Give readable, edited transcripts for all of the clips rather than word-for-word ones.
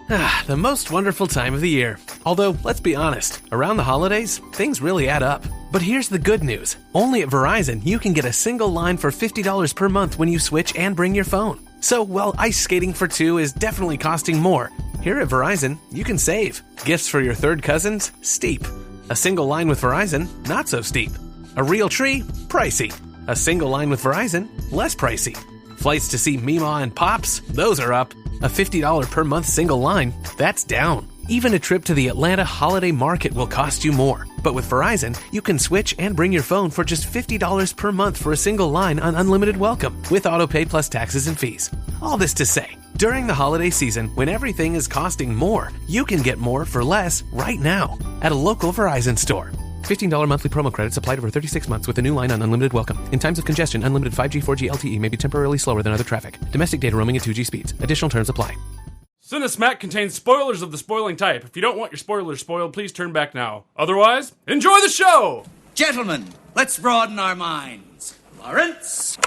The most wonderful time of the year. Although, let's be honest, around the holidays, things really add up. But here's the good news. Only at Verizon, you can get a single line for $50 per month when you switch and bring your phone. So, while ice skating for two is definitely costing more, here at Verizon, you can save. Gifts for your third cousins? Steep. A single line with Verizon? Not so steep. A real tree? Pricey. A single line with Verizon? Less pricey. Flights to see Meemaw and Pops? Those are up. A $50 per month single line? That's down. Even a trip to the Atlanta Holiday Market will cost you more. But with Verizon, you can switch and bring your phone for just $50 per month for a single line on unlimited welcome, with autopay plus taxes and fees. All this to say, during the holiday season, when everything is costing more, you can get more for less right now at a local Verizon store. $15 monthly promo credits applied over 36 months with a new line on unlimited welcome. In times of congestion, unlimited 5G, 4G LTE may be temporarily slower than other traffic. Domestic data roaming at 2G speeds. Additional terms apply. Cinesmack contains spoilers of the spoiling type. If you don't want your spoilers spoiled, please turn back now. Otherwise, enjoy the show! Gentlemen, let's broaden our minds. Lawrence?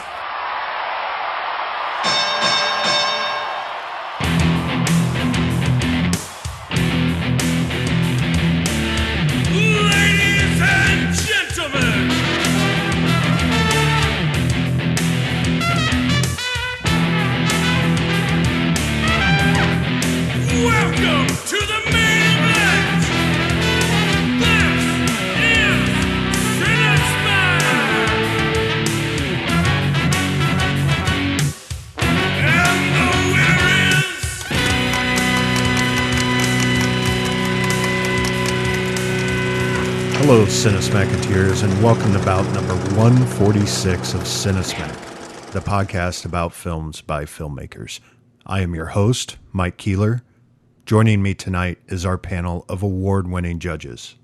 Ladies and gentlemen! Welcome to the main event! This is Cinesmack! And the winner is... Hello, Cinesmacketeers, and welcome to bout number 146 of Cinesmack, the podcast about films by filmmakers. I am your host, Mike Keeler. Joining me tonight is our panel of award-winning judges.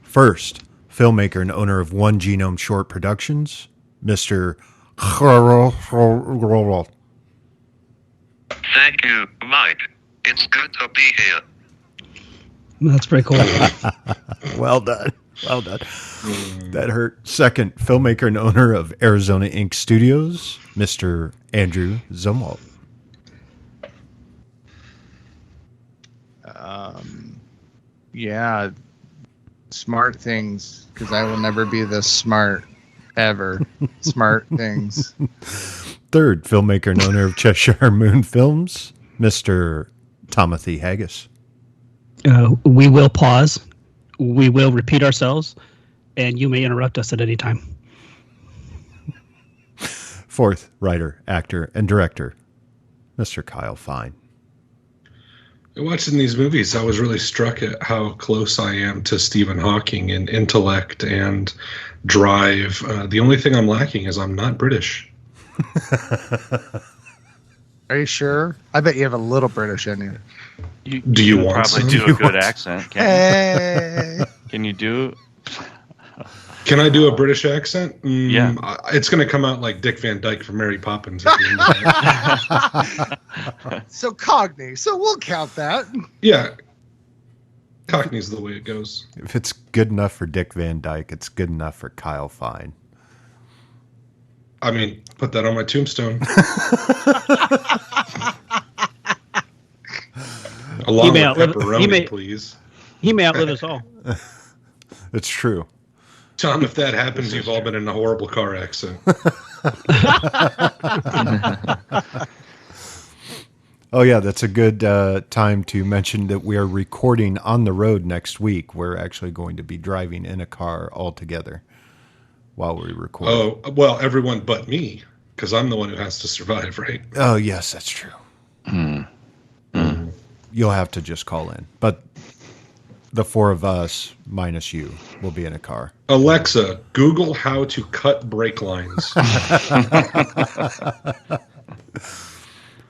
First, filmmaker and owner of One Genome Short Productions, Mr. Thank you, Mike. It's good to be here. That's pretty cool. Well done. Well done. That hurt. Second, filmmaker and owner of Arizona Ink Studios, Mr. Andrew Zumwalt. Yeah, smart things, because I will never be this smart, ever. Smart things. Third, filmmaker and owner of Cheshire Moon Films, Mr. Timothy Haggis. We will pause. We will repeat ourselves, and you may interrupt us at any time. Fourth, writer, actor, and director, Mr. Kyle Fine. Watching these movies, I was really struck at how close I am to Stephen Hawking in intellect and drive. The only thing I'm lacking is I'm not British. Are you sure? I bet you have a little British in you. Do you want probably some? do a good accent? Hey. Can you do? Can I do a British accent? Yeah. It's going to come out like Dick Van Dyke from Mary Poppins at the end of that. So Cockney. So we'll count that. Yeah. Cockney's the way it goes. If it's good enough for Dick Van Dyke, it's good enough for Kyle Fine. I mean, put that on my tombstone. Along with pepperoni, please. He may outlive us all. It's true. Tom, if that happens, you've all been in a horrible car accident. Oh, yeah, that's a good time to mention that we are recording on the road next week. We're actually going to be driving in a car all together while we record. Oh, well, everyone but me, because I'm the one who has to survive, right? Oh, yes, that's true. You'll have to just call in. But the four of us, minus you, will be in a car. Alexa, Google how to cut brake lines.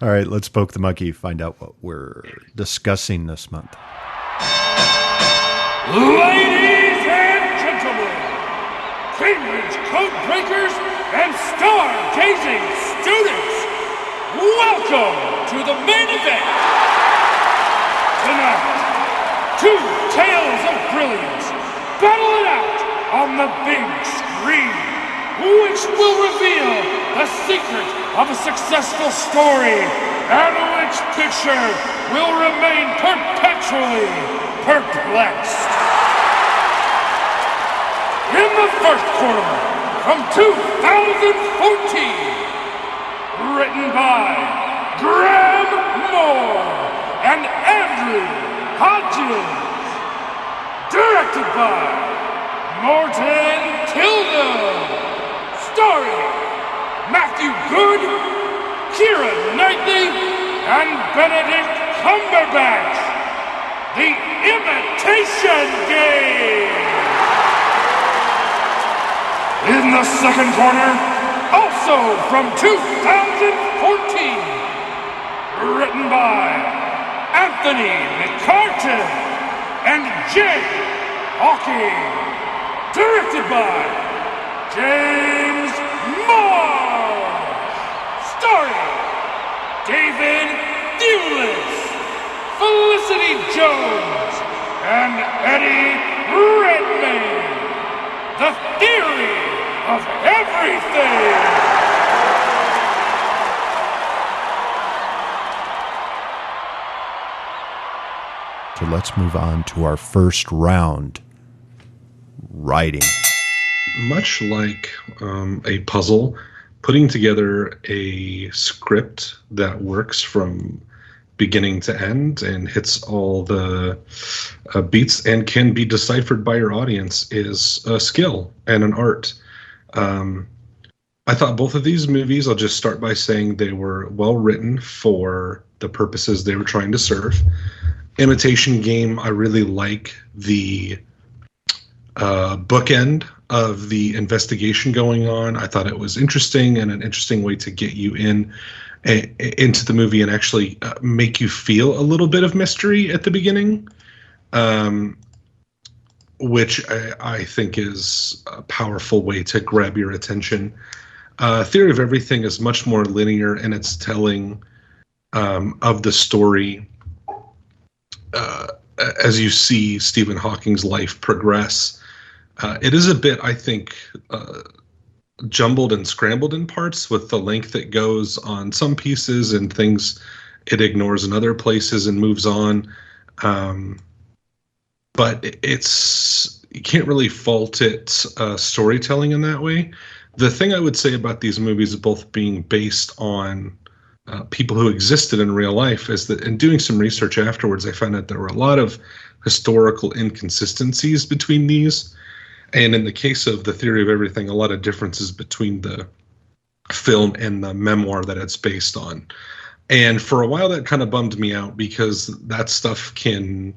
All right, let's poke the monkey, find out what we're discussing this month. Ladies and gentlemen, Cambridge code breakers and stargazing students, welcome to the main event. Tonight, two tales of brilliance battle it out on the big screen, which will reveal the secret of a successful story and which next picture will remain perpetually perplexed. In the first quarter, from 2014, written by Graham Moore and Andrew Hodges, directed by Morton Tilden, starring Matthew Good, Keira Knightley, and Benedict Cumberbatch. The Imitation Game. In the second corner, also from 2014, written by Anthony McCartan and Jay Hawking, directed by James Marsh, starring David Thewlis, Felicity Jones, and Eddie Redmayne. The Theory of Everything. So let's move on to our first round, writing. Much like a puzzle, putting together a script that works from beginning to end and hits all the beats and can be deciphered by your audience is a skill and an art. I thought both of these movies, I'll just start by saying they were well written for the purposes they were trying to serve. Imitation Game, I really like the bookend of the investigation going on. I thought it was interesting and an interesting way to get you into the movie and actually make you feel a little bit of mystery at the beginning, which I think is a powerful way to grab your attention. Theory of Everything is much more linear in its telling of the story as you see Stephen Hawking's life progress. It is a bit, I think, jumbled and scrambled in parts with the length it goes on some pieces and things it ignores in other places and moves on. But you can't really fault its storytelling in that way. The thing I would say about these movies both being based on people who existed in real life is that in doing some research afterwards, I found that there were a lot of historical inconsistencies between these. And in the case of The Theory of Everything, a lot of differences between the film and the memoir that it's based on. And for a while, that kind of bummed me out because that stuff can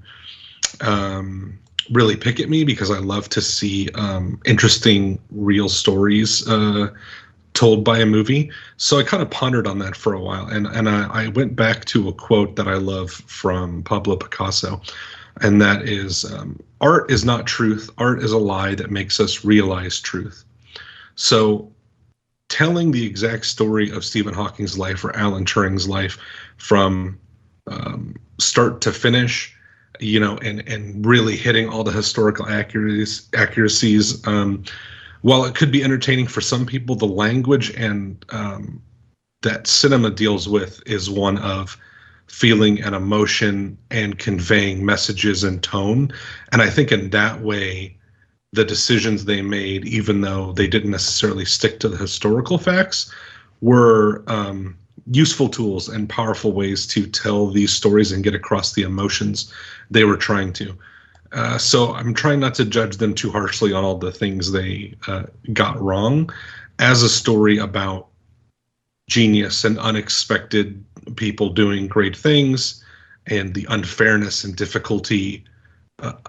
really pick at me because I love to see interesting, real stories told by a movie. So I kind of pondered on that for a while. And I went back to a quote that I love from Pablo Picasso. And that is, art is not truth. Art is a lie that makes us realize truth. So telling the exact story of Stephen Hawking's life or Alan Turing's life from start to finish, and really hitting all the historical accuracies. While it could be entertaining for some people, the language and that cinema deals with is one of feeling and emotion and conveying messages and tone. And I think in that way, the decisions they made, even though they didn't necessarily stick to the historical facts, were useful tools and powerful ways to tell these stories and get across the emotions they were trying to. So I'm trying not to judge them too harshly on all the things they got wrong as a story about genius and unexpected people doing great things and the unfairness and difficulty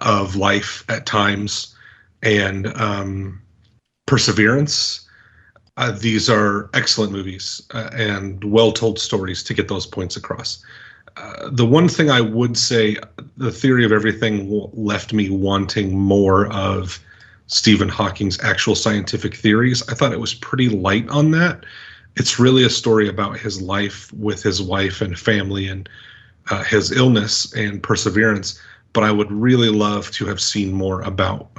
of life at times and perseverance. These are excellent movies and well-told stories to get those points across. The one thing I would say, The Theory of Everything left me wanting more of Stephen Hawking's actual scientific theories. I thought it was pretty light on that. It's really a story about his life with his wife and family and his illness and perseverance. But I would really love to have seen more about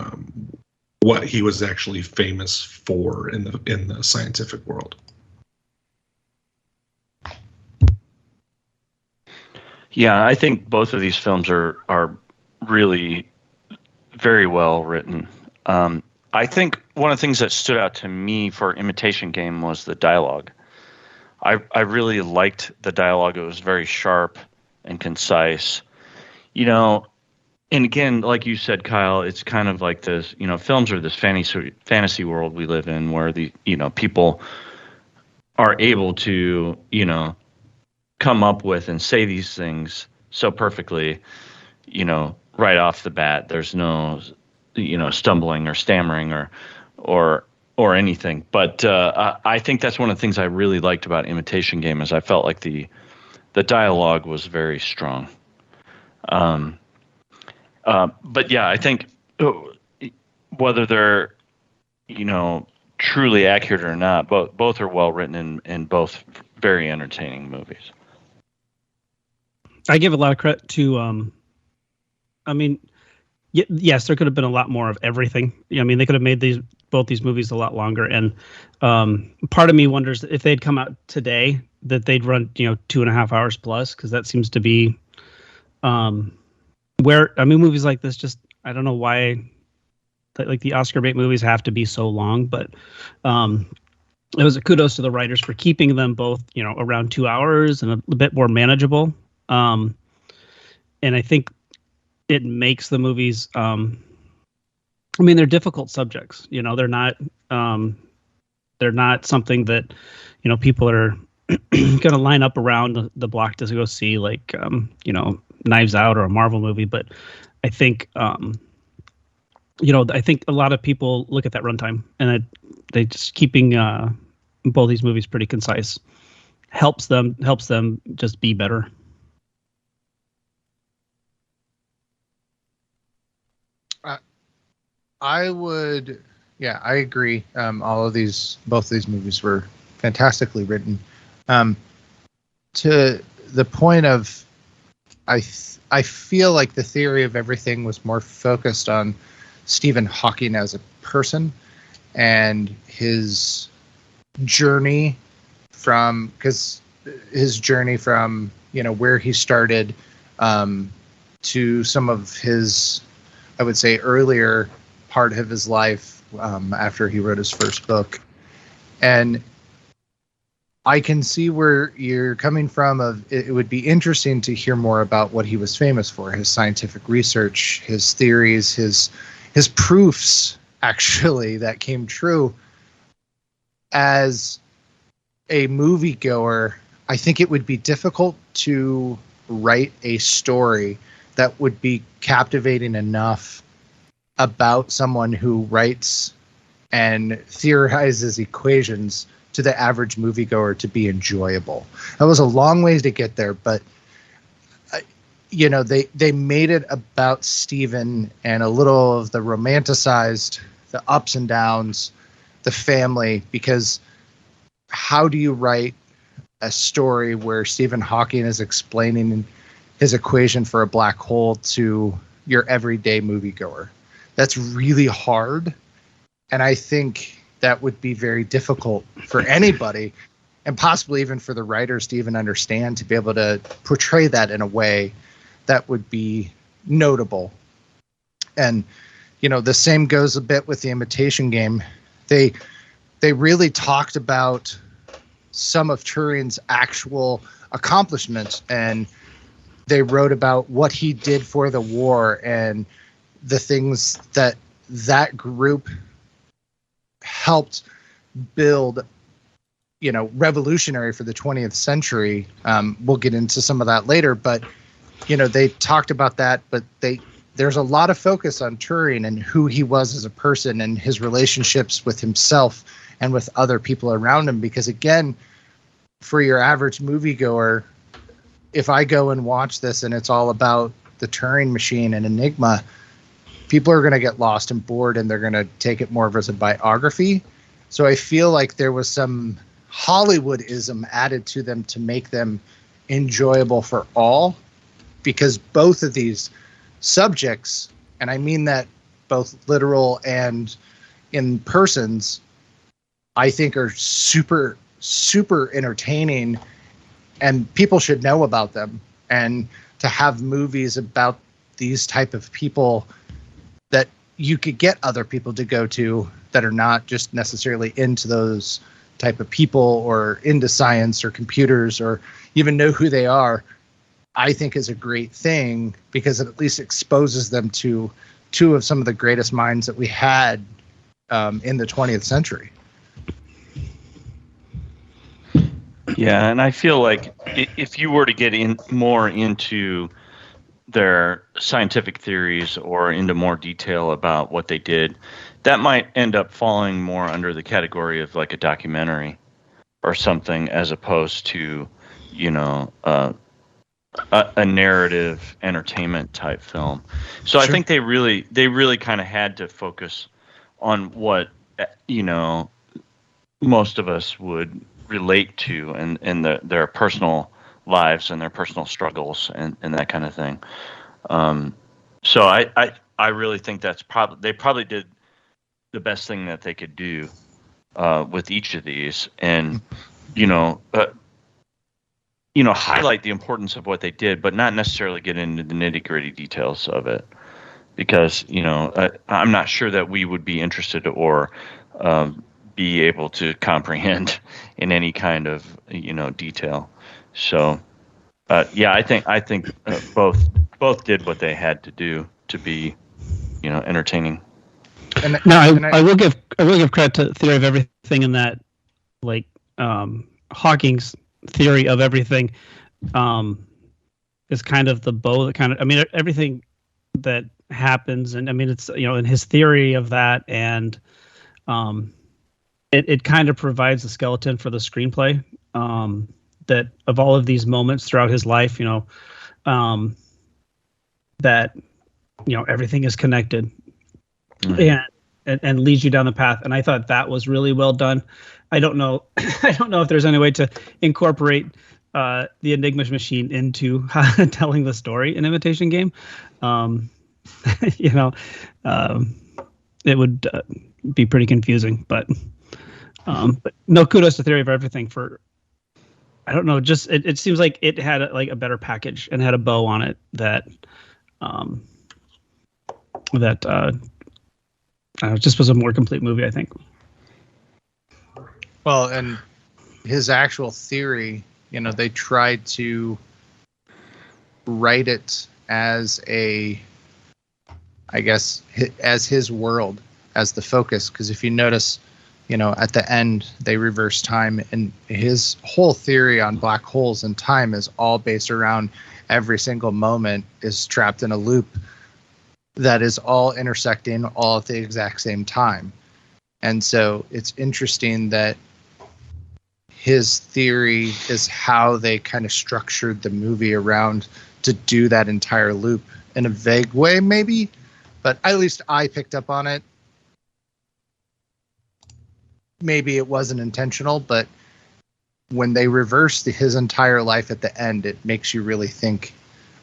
what he was actually famous for in the scientific world. Yeah, I think both of these films are really very well written. I think one of the things that stood out to me for Imitation Game was the dialogue. I really liked the dialogue. It was very sharp and concise. And again, like you said, Kyle, it's kind of like this, films are this fantasy world we live in where people are able to, come up with and say these things so perfectly, right off the bat. There's no, stumbling or stammering or anything. But I think that's one of the things I really liked about Imitation Game is I felt like the dialogue was very strong. But yeah, I think whether they're, truly accurate or not, both are well written and both very entertaining movies. I give a lot of credit to, yes, there could have been a lot more of everything. They could have made both these movies a lot longer. And part of me wonders if they'd come out today, that they'd run, 2.5 hours plus, because that seems to be movies like this just, I don't know why, like the Oscar bait movies have to be so long, but it was a kudos to the writers for keeping them both, around 2 hours and a bit more manageable. And I think it makes the movies, they're difficult subjects, they're not something that, people are going to line up around the block to go see, like, Knives Out or a Marvel movie. But I think, I think a lot of people look at that runtime and they just keeping both these movies pretty concise helps them just be better. I agree. Both these movies were fantastically written. To the point of, I feel like the theory of everything was more focused on Stephen Hawking as a person and his journey from where he started to some of his, I would say, earlier part of his life after he wrote his first book. And I can see where you're coming from. It would be interesting to hear more about what he was famous for, his scientific research, his theories, his proofs, actually, that came true. As a moviegoer, I think it would be difficult to write a story that would be captivating enough about someone who writes and theorizes equations to the average moviegoer to be enjoyable. That was a long ways to get there, but they made it about Stephen and a little of the romanticized, the ups and downs, the family, because how do you write a story where Stephen Hawking is explaining his equation for a black hole to your everyday moviegoer? That's really hard. And I think that would be very difficult for anybody, and possibly even for the writers to even understand, to be able to portray that in a way that would be notable. And, the same goes a bit with the Imitation Game. They really talked about some of Turing's actual accomplishments, and they wrote about what he did for the war and the things that group helped build, revolutionary for the 20th century. We'll get into some of that later, but, they talked about that, but there's a lot of focus on Turing and who he was as a person and his relationships with himself and with other people around him. Because again, for your average moviegoer, if I go and watch this and it's all about the Turing machine and Enigma, people are going to get lost and bored, and they're going to take it more as a biography. So I feel like there was some Hollywoodism added to them to make them enjoyable for all, because both of these subjects, and I mean that both literal and in persons, I think are super, super entertaining, and people should know about them. And to have movies about these type of people that you could get other people to go to that are not just necessarily into those type of people or into science or computers or even know who they are, I think is a great thing, because it at least exposes them to two of some of the greatest minds that we had in the 20th century. Yeah, and I feel like if you were to get in more into their scientific theories or into more detail about what they did, that might end up falling more under the category of like a documentary or something, as opposed to, you know, a narrative entertainment type film. So sure. I think they really kind of had to focus on what, you know, most of us would relate to and their personal lives and their personal struggles and that kind of thing. So I really think they probably did the best thing that they could do with each of these, and highlight the importance of what they did, but not necessarily get into the nitty-gritty details of it, because I'm not sure that we would be interested or be able to comprehend in any kind of detail. So I think both did what they had to do to be entertaining. I will give credit to Theory of Everything in that, like, Hawking's theory of everything is kind of the bow that kind of, I mean, everything that happens, and I mean, it's in his theory of that, and it kind of provides a skeleton for the screenplay, that of all of these moments throughout his life, that everything is connected. Mm-hmm. and leads you down the path. And I thought that was really well done. I don't know if there's any way to incorporate the Enigma machine into telling the story in Imitation Game. It would be pretty confusing, but no, kudos to Theory of Everything for, I don't know, just it seems like it had a better package and had a bow on it that just was a more complete movie, I think. Well, and his actual theory, they tried to write it as as his world, as the focus. Because if you notice, at the end, they reverse time, and his whole theory on black holes and time is all based around every single moment is trapped in a loop that is all intersecting all at the exact same time. And so it's interesting that his theory is how they kind of structured the movie around to do that entire loop in a vague way, maybe, but at least I picked up on it. Maybe it wasn't intentional, but when they reverse his entire life at the end, it makes you really think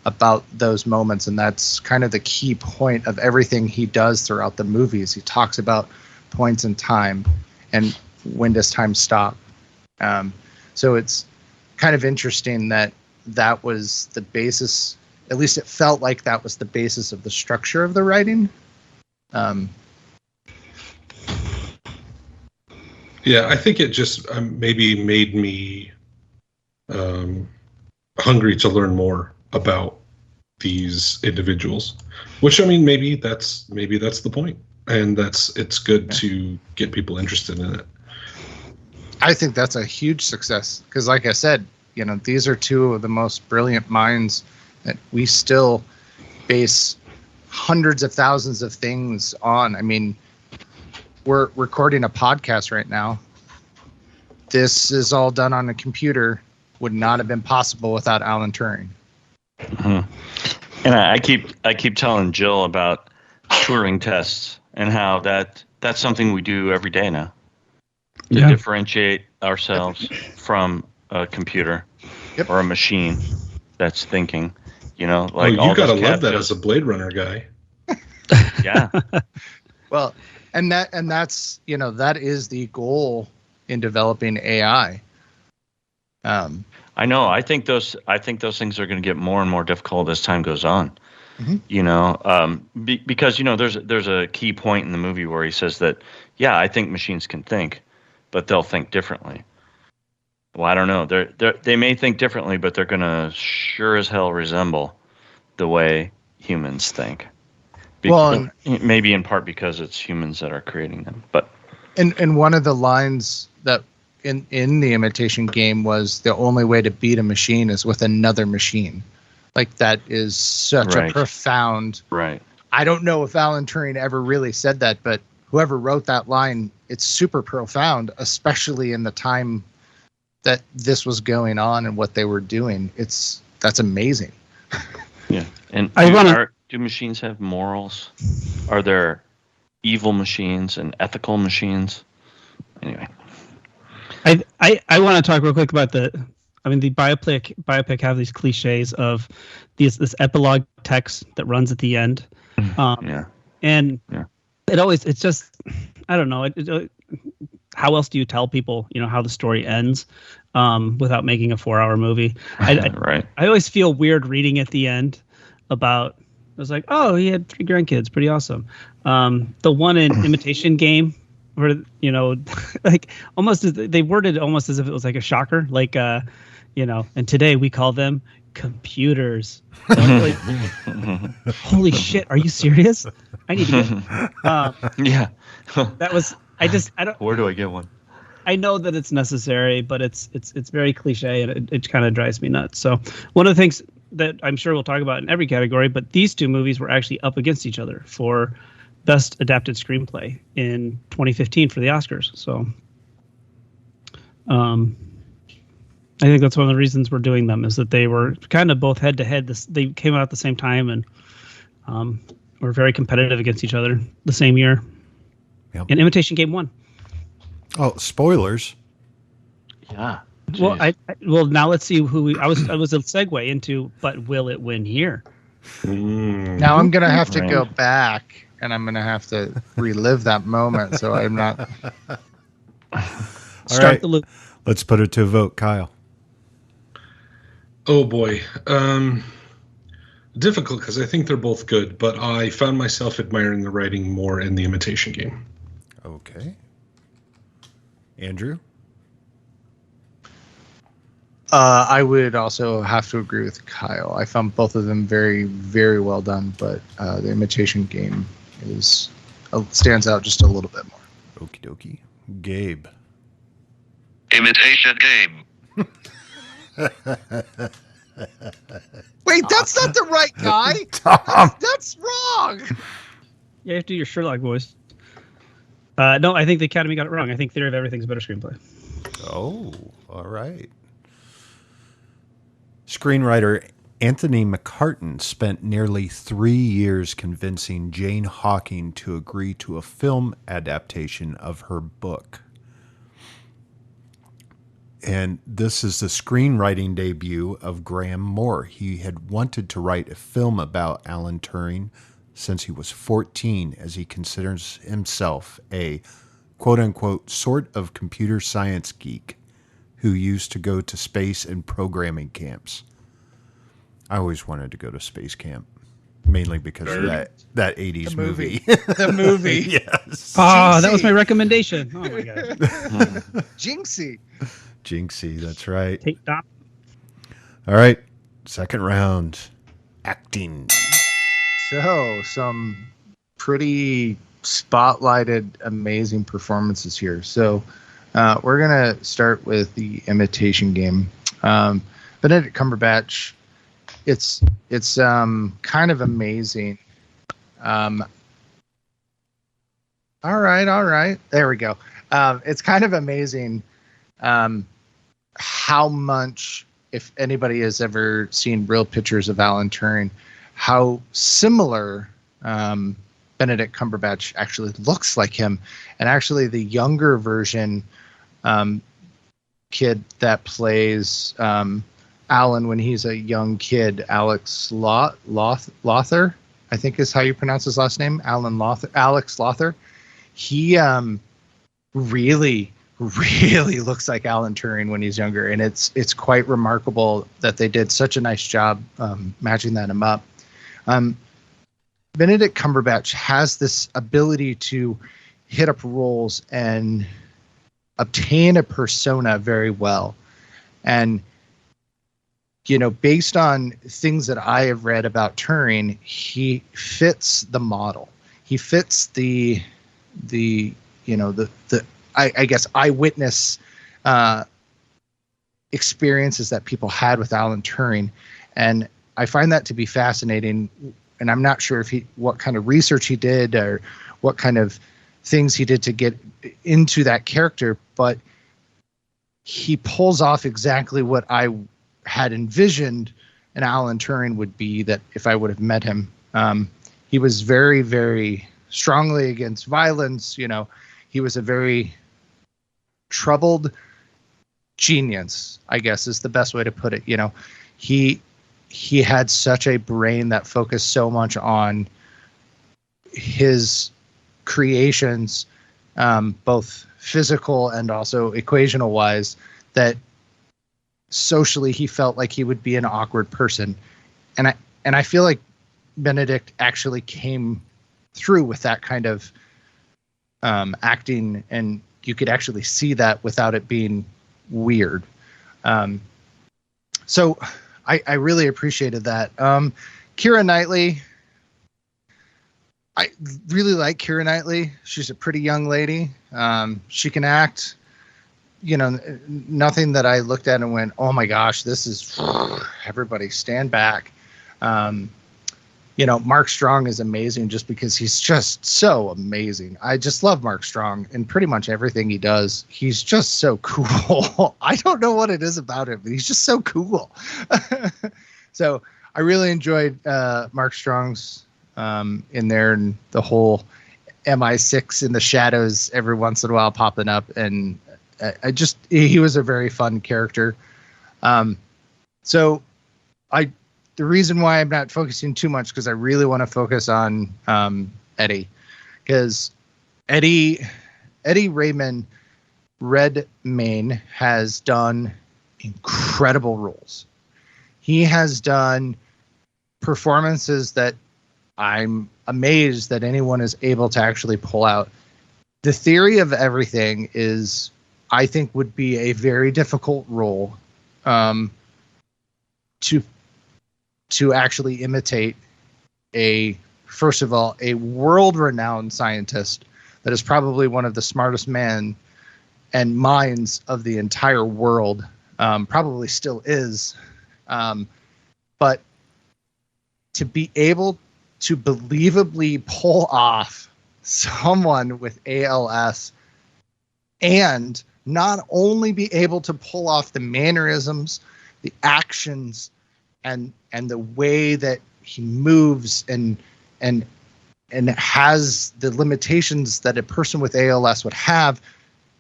about those moments, and that's kind of the key point of everything he does throughout the movies. He talks about points in time and when does time stop. So it's kind of interesting that was the basis, at least it felt like that was the basis of the structure of the writing. Yeah, I think it just maybe made me hungry to learn more about these individuals, which, I mean, maybe that's the point, and it's good to get people interested in it. I think that's a huge success, because like I said, these are two of the most brilliant minds that we still base hundreds of thousands of things on. I mean, we're recording a podcast right now. This is all done on a computer, would not have been possible without Alan Turing. Mm-hmm. And I keep telling Jill about Turing tests and how that's something we do every day now to differentiate ourselves from a computer or a machine that's thinking. You gotta love that as a Blade Runner guy. Yeah. Well, and that's that is the goal in developing AI. I know. I think those things are going to get more and more difficult as time goes on. Mhm. Because there's a key point in the movie where he says that, yeah, I think machines can think, but they'll think differently. Well, I don't know. They may think differently, but they're going to sure as hell resemble the way humans think. Maybe in part because it's humans that are creating them. But and one of the lines that in the Imitation Game was, the only way to beat a machine is with another machine. Like, that is such a profound. Right. I don't know if Alan Turing ever really said that, but whoever wrote that line, it's super profound, especially in the time that this was going on and what they were doing. That's amazing. Yeah. And do machines have morals? Are there evil machines and ethical machines? Anyway. I want to talk real quick about the biopic have these cliches of this epilogue text that runs at the end. And it's just, I don't know. How else do you tell people, how the story ends without making a 4-hour movie? Right. I always feel weird reading at the end about, I was like, oh, he had 3 grandkids. Pretty awesome. The one in Imitation Game, where, like almost they worded it almost as if it was like a shocker, like, and today we call them computers. Like, holy shit, are you serious? I need to get yeah. That was, I don't. Where do I get one? I know that it's necessary, but it's very cliche, and it kind of drives me nuts. So one of the things that I'm sure we'll talk about in every category, but these two movies were actually up against each other for Best Adapted Screenplay in 2015 for the Oscars. So I think that's one of the reasons we're doing them, is that they were kind of both head to head. They came out at the same time and were very competitive against each other the same year. Yep. And Imitation Game won. Oh, spoilers. Yeah. Jeez. Well, now let's see who I was a segue into, but will it win here? Now I'm going to have to go back, and I'm going to have to relive that moment, so I'm not. Start the loop. Let's put it to a vote. Kyle. Oh, boy. Difficult, because I think they're both good, but I found myself admiring the writing more in The Imitation Game. Okay. Andrew? I would also have to agree with Kyle. I found both of them very, very well done, but The Imitation Game stands out just a little bit more. Okie dokie. Gabe. Imitation Game. Wait, that's not the right guy. Tom. That's wrong. Yeah, you have to do your Sherlock voice. No, I think the Academy got it wrong. I think Theory of Everything's a better screenplay. Oh, all right. Screenwriter Anthony McCartan spent nearly 3 years convincing Jane Hawking to agree to a film adaptation of her book. And this is the screenwriting debut of Graham Moore. He had wanted to write a film about Alan Turing since he was 14, as he considers himself a quote-unquote sort of computer science geek who used to go to space and programming camps. I always wanted to go to space camp, mainly because of that 80s movie. The movie. Yes. Oh, that was my recommendation. Oh, my God. Jinxie. Jinxie, that's right. Take Dom. All right, second round, acting. So, some pretty spotlighted, amazing performances here. So, we're going to start with The Imitation Game. Benedict Cumberbatch, it's kind of amazing. All right. There we go. It's kind of amazing how much, if anybody has ever seen real pictures of Alan Turing, how similar Benedict Cumberbatch actually looks like him. And actually the younger version kid that plays Alan when he's a young kid, Alex Lothar, I think is how you pronounce his last name, Alex Lothar. He really really looks like Alan Turing when he's younger, and it's quite remarkable that they did such a nice job matching him up. Benedict Cumberbatch has this ability to hit up roles and obtain a persona very well. And, you know, based on things that I have read about Turing, he fits the model. He fits the I guess eyewitness experiences that people had with Alan Turing. And I find that to be fascinating. And I'm not sure what kind of research he did or what kind of things he did to get into that character, but he pulls off exactly what I had envisioned an Alan Turing would be, that if I would have met him. He was very, very strongly against violence. You know, he was a very troubled genius, I guess is the best way to put it. You know, he had such a brain that focused so much on his creations, both physical and also equational wise, that socially he felt like he would be an awkward person. And I feel like Benedict actually came through with that kind of acting, and you could actually see that without it being weird. So I really appreciated that. Keira Knightley, I really like Keira Knightley. She's a pretty young lady. She can act. You know, nothing that I looked at and went, oh my gosh, this is everybody stand back. You know, Mark Strong is amazing just because he's just so amazing. I just love Mark Strong and pretty much everything he does. He's just so cool. I don't know what it is about him, but he's just so cool. So I really enjoyed Mark Strong's in there, and the whole MI6 in the shadows every once in a while popping up. And he was a very fun character. So the reason why I'm not focusing too much, because I really want to focus on Eddie, because Eddie Raymond Redmayne has done incredible roles. He has done performances that I'm amazed that anyone is able to actually pull out. The Theory of Everything is, I think, would be a very difficult role to actually imitate first of all, a world-renowned scientist that is probably one of the smartest men and minds of the entire world, probably still is. But to be able to believably pull off someone with ALS, and not only be able to pull off the mannerisms, the actions, and the way that he moves and has the limitations that a person with ALS would have,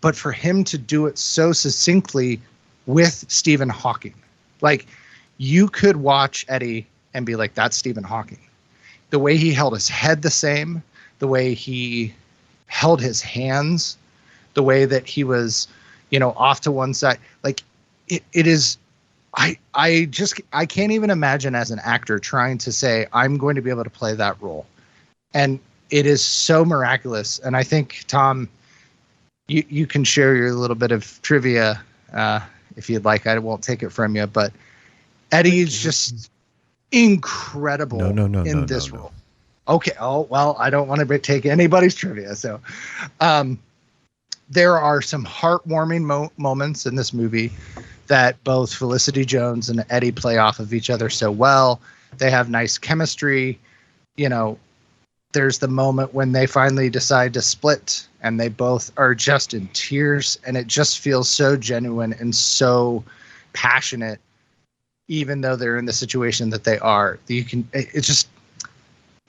but for him to do it so succinctly with Stephen Hawking. Like, you could watch Eddie and be like, that's Stephen Hawking. The way he held his head the same, the way he held his hands, the way that he was, you know, off to one side. Like, it is... I can't even imagine as an actor trying to say, I'm going to be able to play that role. And it is so miraculous. And I think, Tom, you can share your little bit of trivia if you'd like. I won't take it from you, but Eddie is just incredible in this role. Okay. Oh, well, I don't want to take anybody's trivia. So there are some heartwarming moments in this movie that both Felicity Jones and Eddie play off of each other so well. They have nice chemistry. You know, there's the moment when they finally decide to split and they both are just in tears, and it just feels so genuine and so passionate, even though they're in the situation that they are. It's just,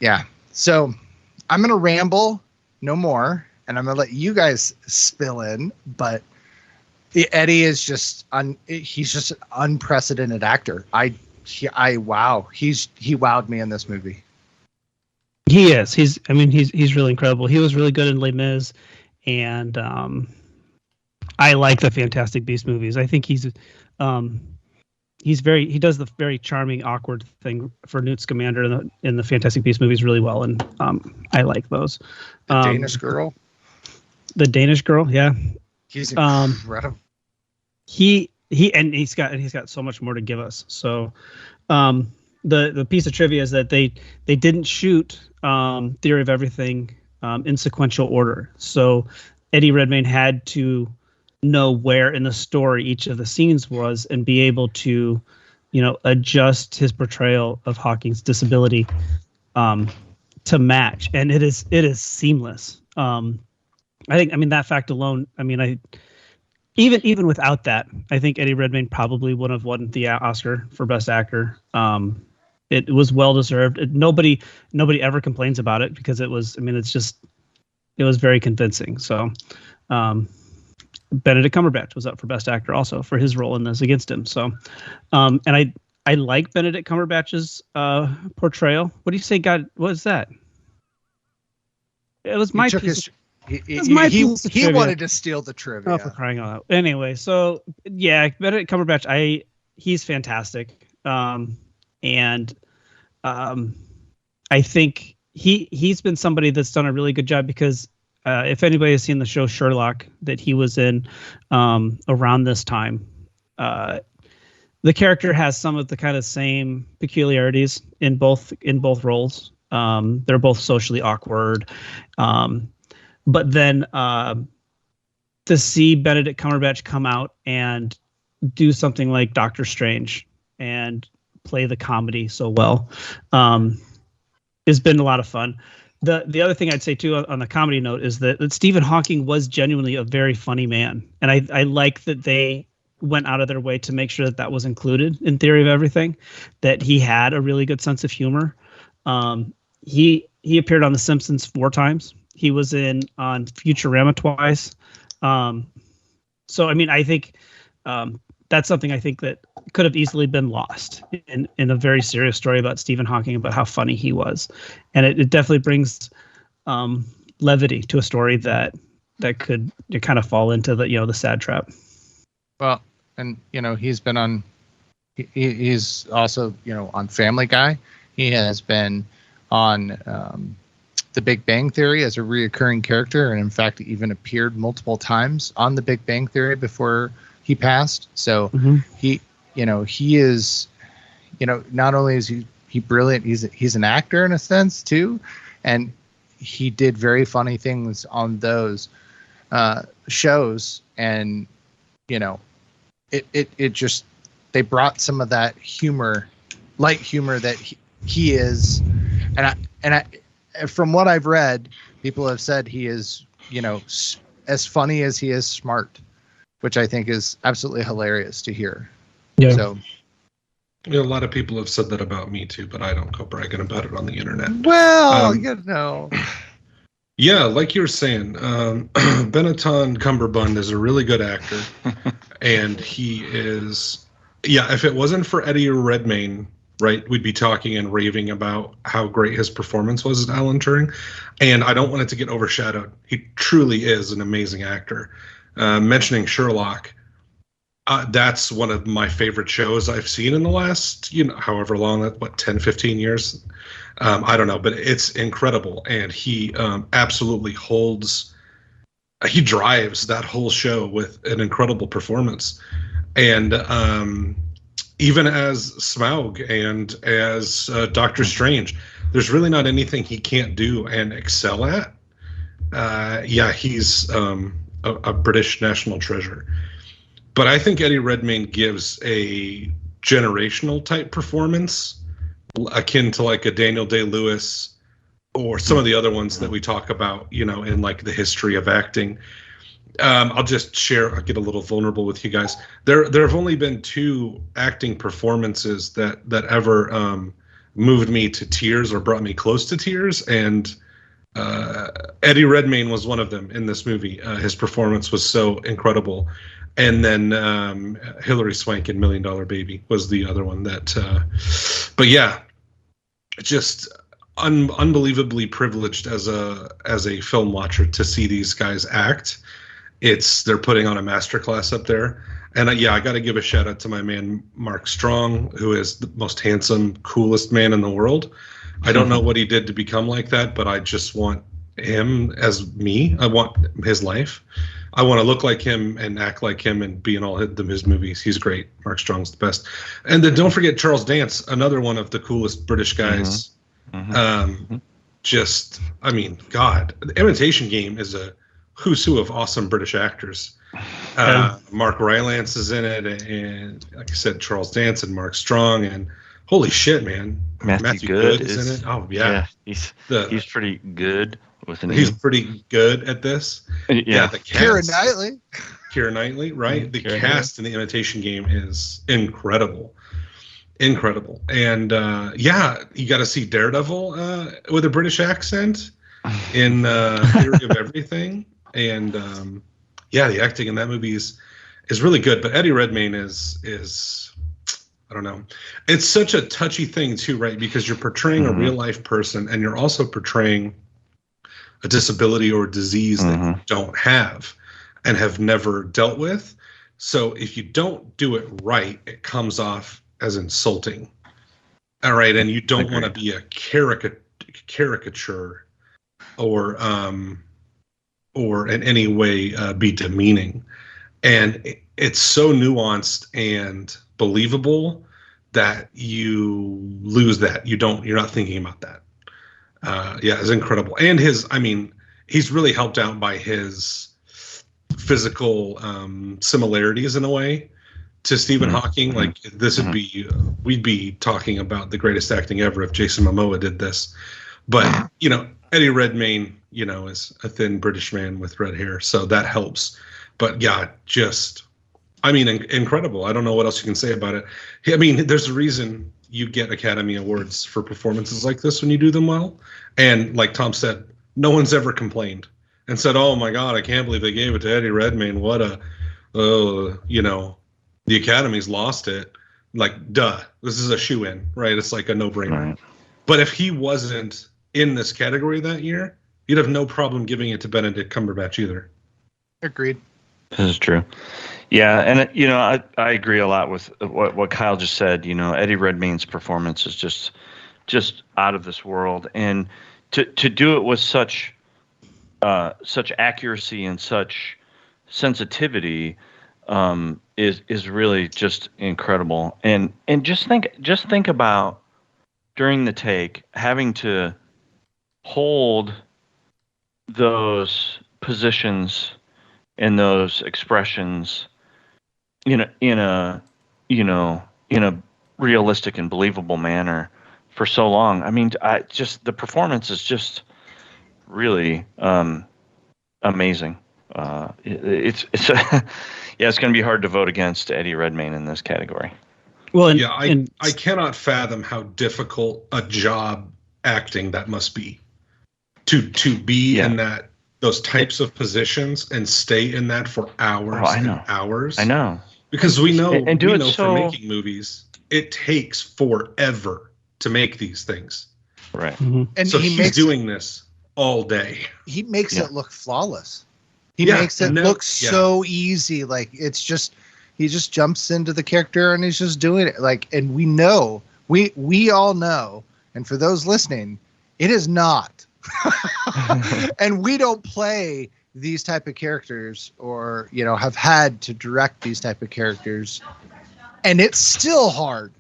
yeah. So I'm going to ramble no more, and I'm going to let you guys spill in, but Eddie is just he's just an unprecedented actor. He wowed me in this movie. He is. He's really incredible. He was really good in Les Mis, and I like the Fantastic Beast movies. I think he does the very charming, awkward thing for Newt Scamander in the Fantastic Beast movies really well, and I like those. The Danish Girl. The Danish Girl, yeah. He's incredible. He's got so much more to give us. So, the piece of trivia is that they didn't shoot Theory of Everything in sequential order. So Eddie Redmayne had to know where in the story each of the scenes was and be able to, adjust his portrayal of Hawking's disability to match. And it is seamless. That fact alone, even without that, I think Eddie Redmayne probably would have won the Oscar for Best Actor. It was well deserved. Nobody ever complains about it because it was very convincing. So, Benedict Cumberbatch was up for Best Actor also for his role in this against him. So, and I like Benedict Cumberbatch's portrayal. What do you say, God? What is that? It was my piece. He wanted to steal the trivia. Oh, for crying out loud. Anyway, so yeah, Benedict Cumberbatch, he's fantastic. And I think he's been somebody that's done a really good job because if anybody has seen the show Sherlock that he was in around this time, the character has some of the kind of same peculiarities in both roles. They're both socially awkward. But then to see Benedict Cumberbatch come out and do something like Doctor Strange and play the comedy so well has been a lot of fun. The other thing I'd say, too, on the comedy note is that Stephen Hawking was genuinely a very funny man. And I like that they went out of their way to make sure that was included in Theory of Everything, that he had a really good sense of humor. He appeared on The Simpsons 4 times. He was on Futurama twice. So, I think that's something I think that could have easily been lost in a very serious story about Stephen Hawking, about how funny he was. And it definitely brings levity to a story that could kind of fall into the sad trap. Well, and, he's been on, he's also, on Family Guy. He has been on The Big Bang Theory as a reoccurring character, and in fact even appeared multiple times on The Big Bang Theory before he passed. So he is, not only is he brilliant, he's an actor in a sense too, and he did very funny things on those shows, and it just, they brought some of that humor, light humor that he is, and I from what I've read, people have said he is, as funny as he is smart, which I think is absolutely hilarious to hear. Yeah. So, a lot of people have said that about me too, but I don't go bragging about it on the internet. Well, Yeah, like you were saying, Benetton Cumberbund is a really good actor, and he is. Yeah, if it wasn't for Eddie Redmayne, right, we'd be talking and raving about how great his performance was as Alan Turing, and I don't want it to get overshadowed. He truly is an amazing actor. Mentioning Sherlock, that's one of my favorite shows I've seen in the last, however long, 10, 15 years. I don't know, but it's incredible, and he absolutely he drives that whole show with an incredible performance, and even as Smaug and as Doctor Strange, there's really not anything he can't do and excel at. He's a British national treasure. But I think Eddie Redmayne gives a generational type performance, akin to like a Daniel Day-Lewis or some of the other ones that we talk about, in like the history of acting. I'll just share, I'll get a little vulnerable with you guys. There have only been 2 acting performances that ever moved me to tears or brought me close to tears, and Eddie Redmayne was one of them in this movie. His performance was so incredible. And then Hilary Swank in $1 Million Baby was the other one that, but yeah, just unbelievably privileged as a film watcher to see these guys act. they're putting on a masterclass up there. And I got to give a shout out to my man Mark Strong, who is the most handsome, coolest man in the world. I don't know what he did to become like that, but I just want him as me. I want his life. I want to look like him and act like him and be in all his movies. He's great. Mark Strong's the best. And then don't forget Charles Dance, another one of the coolest British guys. God, the Imitation Game is a who's who of awesome British actors. Mark Rylance is in it, and like I said, Charles Dance and Mark Strong, and holy shit, man, Matthew Good is in it. Oh yeah, he's pretty good with an. He's pretty good at this. Yeah, the cast. Keira Knightley, right? The Keira cast in the Imitation Game is incredible. And you got to see Daredevil with a British accent in Theory of Everything, and the acting in that movie is really good. But Eddie Redmayne is I don't know. It's such a touchy thing too, right? Because you're portraying a real life person, and you're also portraying a disability or disease that you don't have and have never dealt with. So if you don't do it right, it comes off as insulting. All right, and you don't want to be a caricature or in any way be demeaning. And it's so nuanced and believable that you lose that. You're not thinking about that. It's incredible. And he's really helped out by his physical similarities in a way to Stephen Hawking. Like this would be, we'd be talking about the greatest acting ever if Jason Momoa did this. But, Eddie Redmayne, is a thin British man with red hair. So that helps. But yeah, incredible. I don't know what else you can say about it. There's a reason you get Academy Awards for performances like this when you do them well. And like Tom said, no one's ever complained and said, oh my God, I can't believe they gave it to Eddie Redmayne. What the Academy's lost it. Like, duh, this is a shoe-in, right? It's like a no-brainer. Right. But if he wasn't in this category that year, you'd have no problem giving it to Benedict Cumberbatch either. Agreed. This is true. Yeah, and I agree a lot with what Kyle just said. Eddie Redmayne's performance is just out of this world, and to do it with such accuracy and such sensitivity is really just incredible. And just think about during the take having to hold those positions and those expressions in a realistic and believable manner for so long. The performance is just really amazing. It's it's going to be hard to vote against Eddie Redmayne in this category. Well, I cannot fathom how difficult a job acting that must be to be in those types of positions and stay in that for hours and hours. I know. Because we know for making movies, it takes forever to make these things. Right. Mm-hmm. And so he's doing this all day. He makes it look flawless. He makes it look so easy. Like he just jumps into the character and he's just doing it. Like, and we all know, and for those listening, it is not. And we don't play these type of characters or, have had to direct these type of characters. And it's still hard.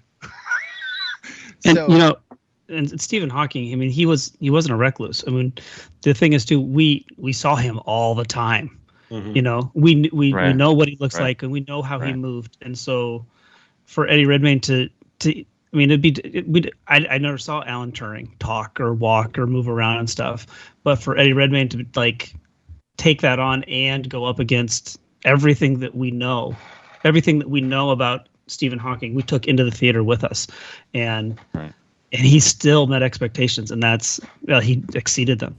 And Stephen Hawking, he wasn't a recluse. The thing is too, we saw him all the time. Mm-hmm. We know what he looks like, and we know how he moved. And so, for Eddie Redmayne I never saw Alan Turing talk or walk or move around and stuff. But for Eddie Redmayne to take that on and go up against everything that we know about Stephen Hawking, we took into the theater with us, and he still met expectations, and he exceeded them.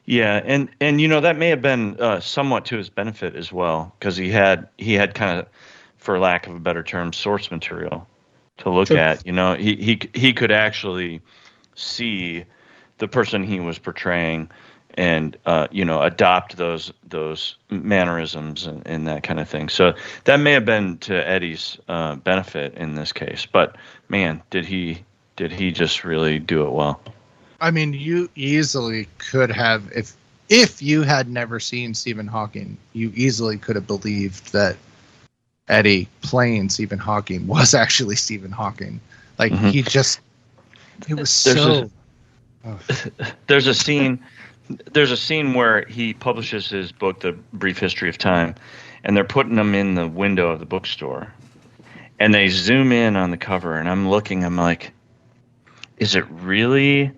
Yeah, and that may have been somewhat to his benefit as well, because he had kind of, for lack of a better term, source material to look at. He could actually see the person he was portraying and adopt those mannerisms and that kind of thing. So that may have been to Eddie's benefit in this case. But man, did he just really do it well? I mean, you easily could have, if you had never seen Stephen Hawking, you easily could have believed that Eddie playing Stephen Hawking was actually Stephen Hawking. Like it was so. There's a scene. There's a scene where he publishes his book, The Brief History of Time, and they're putting him in the window of the bookstore, and they zoom in on the cover, and I'm like, is it really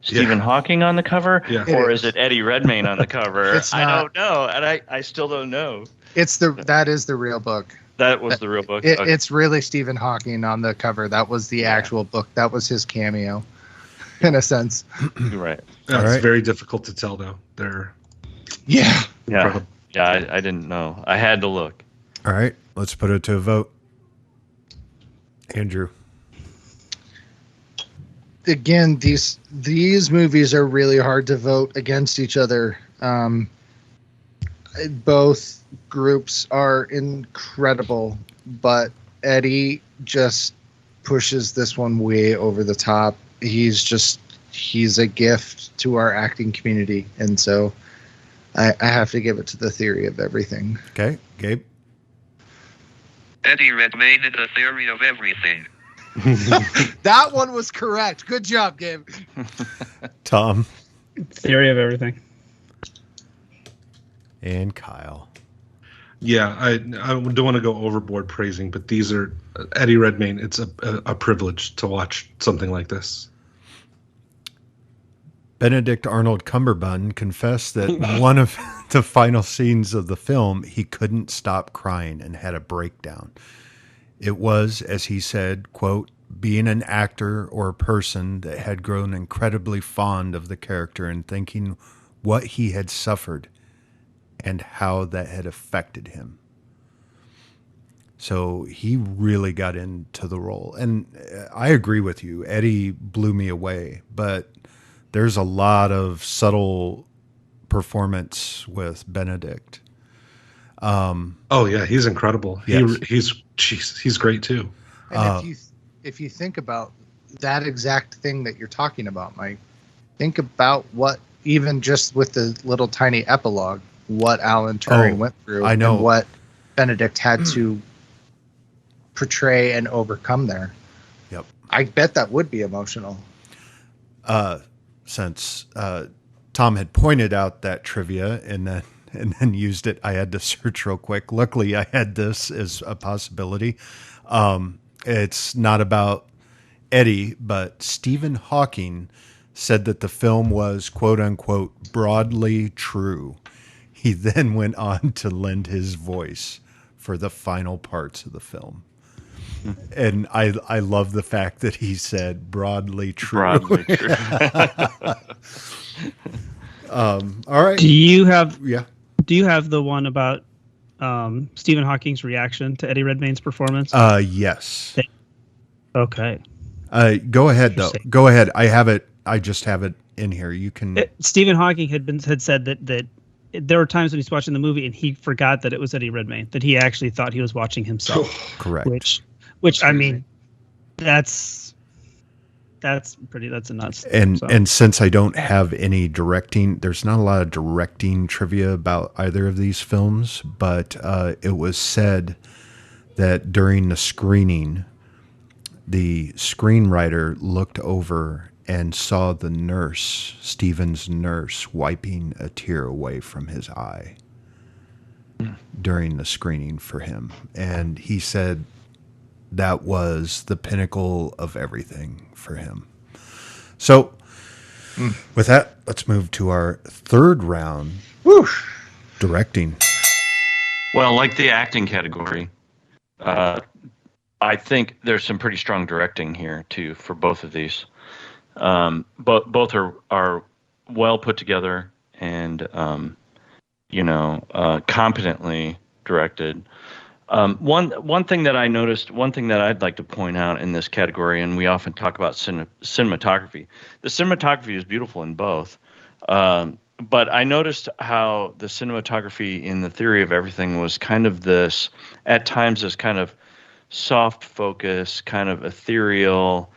Stephen Hawking on the cover, or is it Eddie Redmayne on the cover? I don't know, and I still don't know. That is the real book. That was the real book. It's really Stephen Hawking on the cover. That was the actual book. That was his cameo, in a sense. Right. It's very difficult to tell, though. Yeah. I didn't know. I had to look. All right, let's put it to a vote. Andrew. Again, these movies are really hard to vote against each other. Both groups are incredible, but Eddie just pushes this one way over the top. He's a gift to our acting community, and so I have to give it to The Theory of Everything. Okay, Gabe? Eddie Redmayne in The Theory of Everything. That one was correct. Good job, Gabe. Tom? Theory of Everything. And Kyle. Yeah, I don't want to go overboard praising, but these are Eddie Redmayne. It's a privilege to watch something like this. Benedict Arnold Cumberbatch confessed that one of the final scenes of the film, he couldn't stop crying and had a breakdown. It was, as he said, quote, being an actor or a person that had grown incredibly fond of the character and thinking what he had suffered and how that had affected him. So he really got into the role. And I agree with you. Eddie blew me away, but there's a lot of subtle performance with Benedict. He's incredible. Yes. He's great too. And if you think about that exact thing that you're talking about, Mike, think about what, even just with the little tiny epilogue, what Alan Turing went through. I know. And what Benedict had to portray and overcome there. Yep. I bet that would be emotional. Since Tom had pointed out that trivia and then used it, I had to search real quick. Luckily, I had this as a possibility. It's not about Eddie, but Stephen Hawking said that the film was, quote unquote, broadly true. He then went on to lend his voice for the final parts of the film. And I love the fact that he said broadly true. Broadly true. All right. Do you have the one about Stephen Hawking's reaction to Eddie Redmayne's performance? Yes. Okay. Go ahead though. Go ahead. I have it. I just have it in here. You can. Stephen Hawking had said that there were times when he's watching the movie and he forgot that it was Eddie Redmayne, that he actually thought he was watching himself. Correct. Which I mean, that's a nuts. And since I don't have any directing, there's not a lot of directing trivia about either of these films, but it was said that during the screening, the screenwriter looked over and saw the nurse, Stephen's nurse, wiping a tear away from his eye during the screening for him. And he said that was the pinnacle of everything for him. So with that, let's move to our third round. Woo. Directing. Well, like the acting category, I think there's some pretty strong directing here too for both of these. Both are well put together and competently directed. One thing that I noticed, one thing that I'd like to point out in this category, and we often talk about cinematography. The cinematography is beautiful in both. but I noticed how the cinematography in The Theory of Everything was kind of this, at times, this kind of soft focus, kind of ethereal,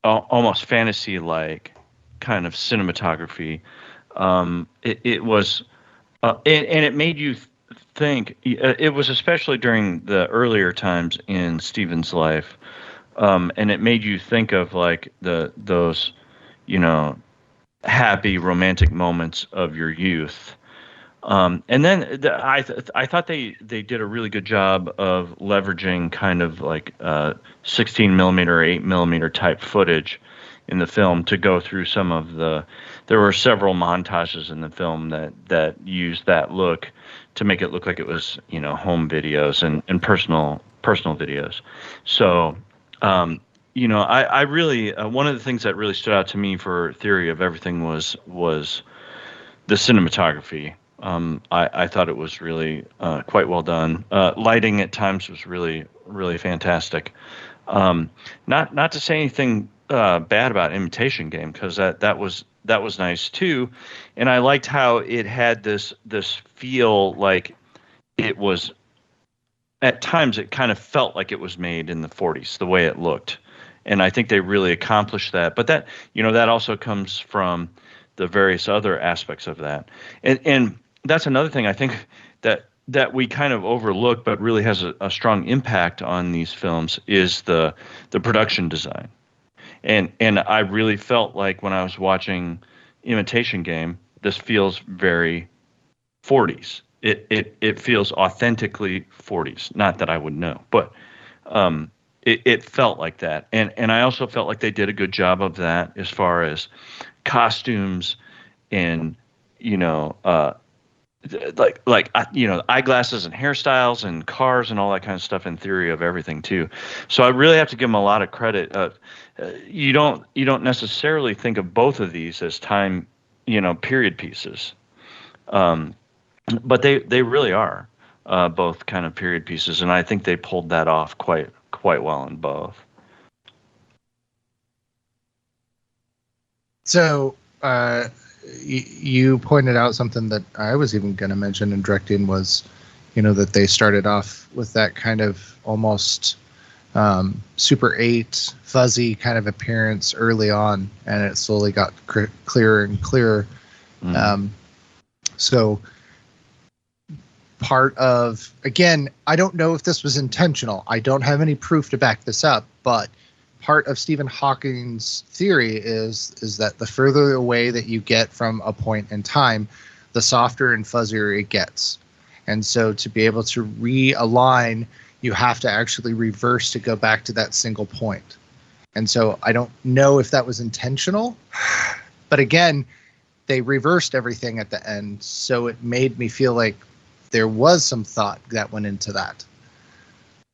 almost fantasy-like kind of cinematography. It was, and it made you think. It was especially during the earlier times in Stephen's life, and it made you think of like those, happy romantic moments of your youth. And then I thought they did a really good job of leveraging kind of like 16 millimeter, 8 millimeter type footage in the film to go through some of there were several montages in the film that used that look to make it look like it was, home videos and personal videos. So, I really, one of the things that really stood out to me for Theory of Everything was the cinematography. I thought it was really quite well done. Lighting at times was really, really fantastic. Not to say anything bad about Imitation Game, because that was nice too, and I liked how it had this feel like it was. At times, it kind of felt like it was made in the 40s, the way it looked, and I think they really accomplished that. But that that also comes from the various other aspects of that, and that's another thing I think that we kind of overlook, but really has a strong impact on these films is the production design. And I really felt like when I was watching Imitation Game, this feels very 40s. It feels authentically 40s. Not that I would know, but it felt like that. And I also felt like they did a good job of that as far as costumes and eyeglasses and hairstyles and cars and all that kind of stuff in Theory of Everything too. So I really have to give them a lot of credit. You don't necessarily think of both of these as time, period pieces, but they really are both kind of period pieces, and I think they pulled that off quite well in both. So you pointed out something that I was even going to mention in directing was, that they started off with that kind of almost Super 8 fuzzy kind of appearance early on, and it slowly got clearer and clearer. So part of, again, I don't know if this was intentional. I don't have any proof to back this up, but part of Stephen Hawking's theory is that the further away that you get from a point in time, the softer and fuzzier it gets. And so to be able to realign, you have to actually reverse to go back to that single point. And so I don't know if that was intentional, but again, they reversed everything at the end. So it made me feel like there was some thought that went into that.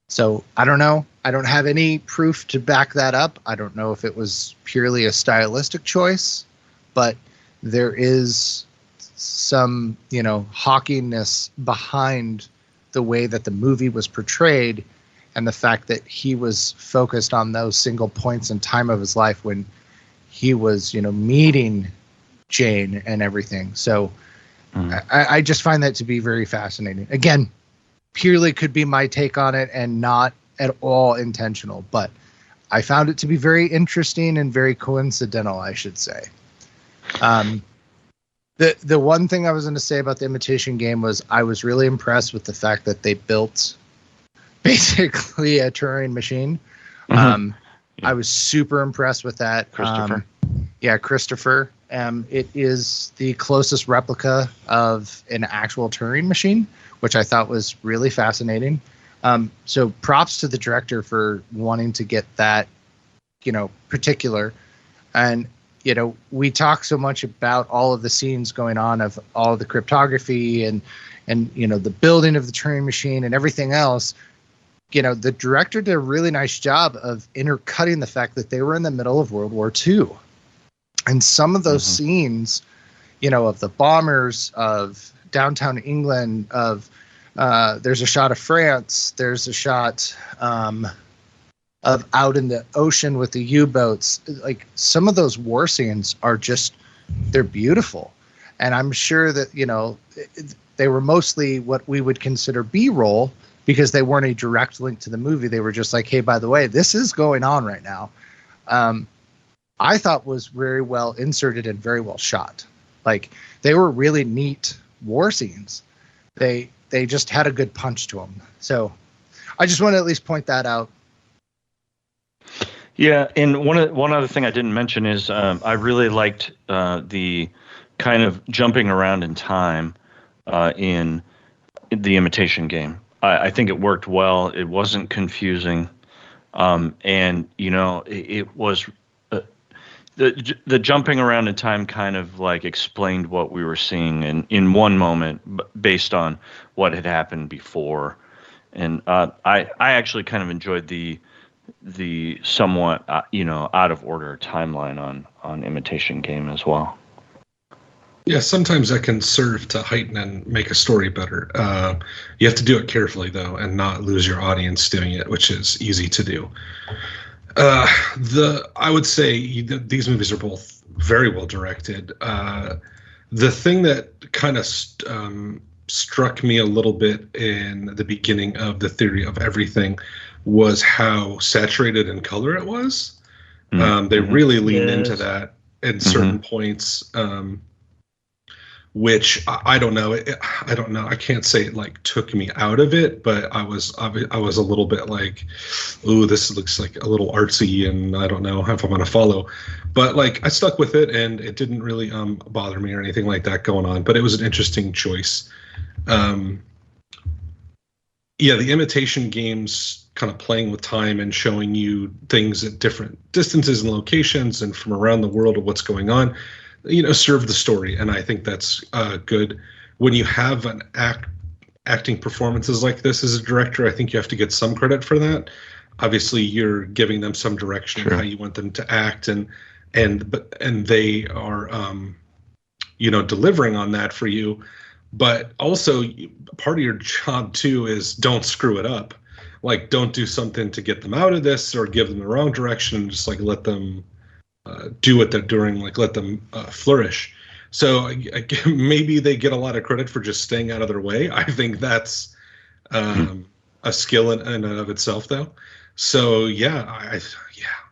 So I don't know. I don't have any proof to back that up. I don't know if it was purely a stylistic choice, but there is some, Hawkingness behind the way that the movie was portrayed and the fact that he was focused on those single points in time of his life when he was, meeting Jane and everything. So I just find that to be very fascinating. Again, purely could be my take on it and not at all intentional, but I found it to be very interesting and very coincidental, I should say. The one thing I was going to say about the Imitation Game was I was really impressed with the fact that they built basically a Turing machine. I was super impressed with that. Christopher. Christopher. It is the closest replica of an actual Turing machine, which I thought was really fascinating. So props to the director for wanting to get that, particular. And, we talk so much about all of the scenes going on of all of the cryptography and the building of the Turing machine and everything else. The director did a really nice job of intercutting the fact that they were in the middle of World War II. And some of those scenes, of the bombers, of downtown England, of there's a shot of France, there's a shot of out in the ocean with the U-boats. Like some of those war scenes are just they're beautiful. And I'm sure that, they were mostly what we would consider B-roll because they weren't a direct link to the movie. They were just like, hey, by the way, this is going on right now. I thought was very well inserted and very well shot. Like, they were really neat war scenes. They just had a good punch to them. So I just want to at least point that out. Yeah, and one other thing I didn't mention is I really liked the kind of jumping around in time in the Imitation Game. I think it worked well. It wasn't confusing, and it was the jumping around in time kind of like explained what we were seeing in one moment based on what had happened before, and I actually kind of enjoyed the somewhat out of order timeline on Imitation Game as well. Yeah, sometimes that can serve to heighten and make a story better. You have to do it carefully, though, and not lose your audience doing it, which is easy to do. I would say these movies are both very well directed. The thing that kind of struck me a little bit in the beginning of The Theory of Everything was how saturated in color it was. They really leaned into that at certain points. Which I don't know. I don't know. I can't say it like took me out of it, but I was a little bit like, ooh, this looks like a little artsy, and I don't know if I'm going to follow. But like, I stuck with it, and it didn't really bother me or anything like that going on. But it was an interesting choice. The Imitation Games kind of playing with time and showing you things at different distances and locations and from around the world of what's going on. Serve the story, and I think that's good. When you have an acting performances like this as a director, I think you have to get some credit for that. Obviously, you're giving them some direction of how you want them to act, and they are delivering on that for you. But also, part of your job too is don't screw it up. Like, don't do something to get them out of this or give them the wrong direction. Just like let them do what they're doing, like let them flourish. So maybe they get a lot of credit for just staying out of their way. I think that's a skill in and of itself, though. So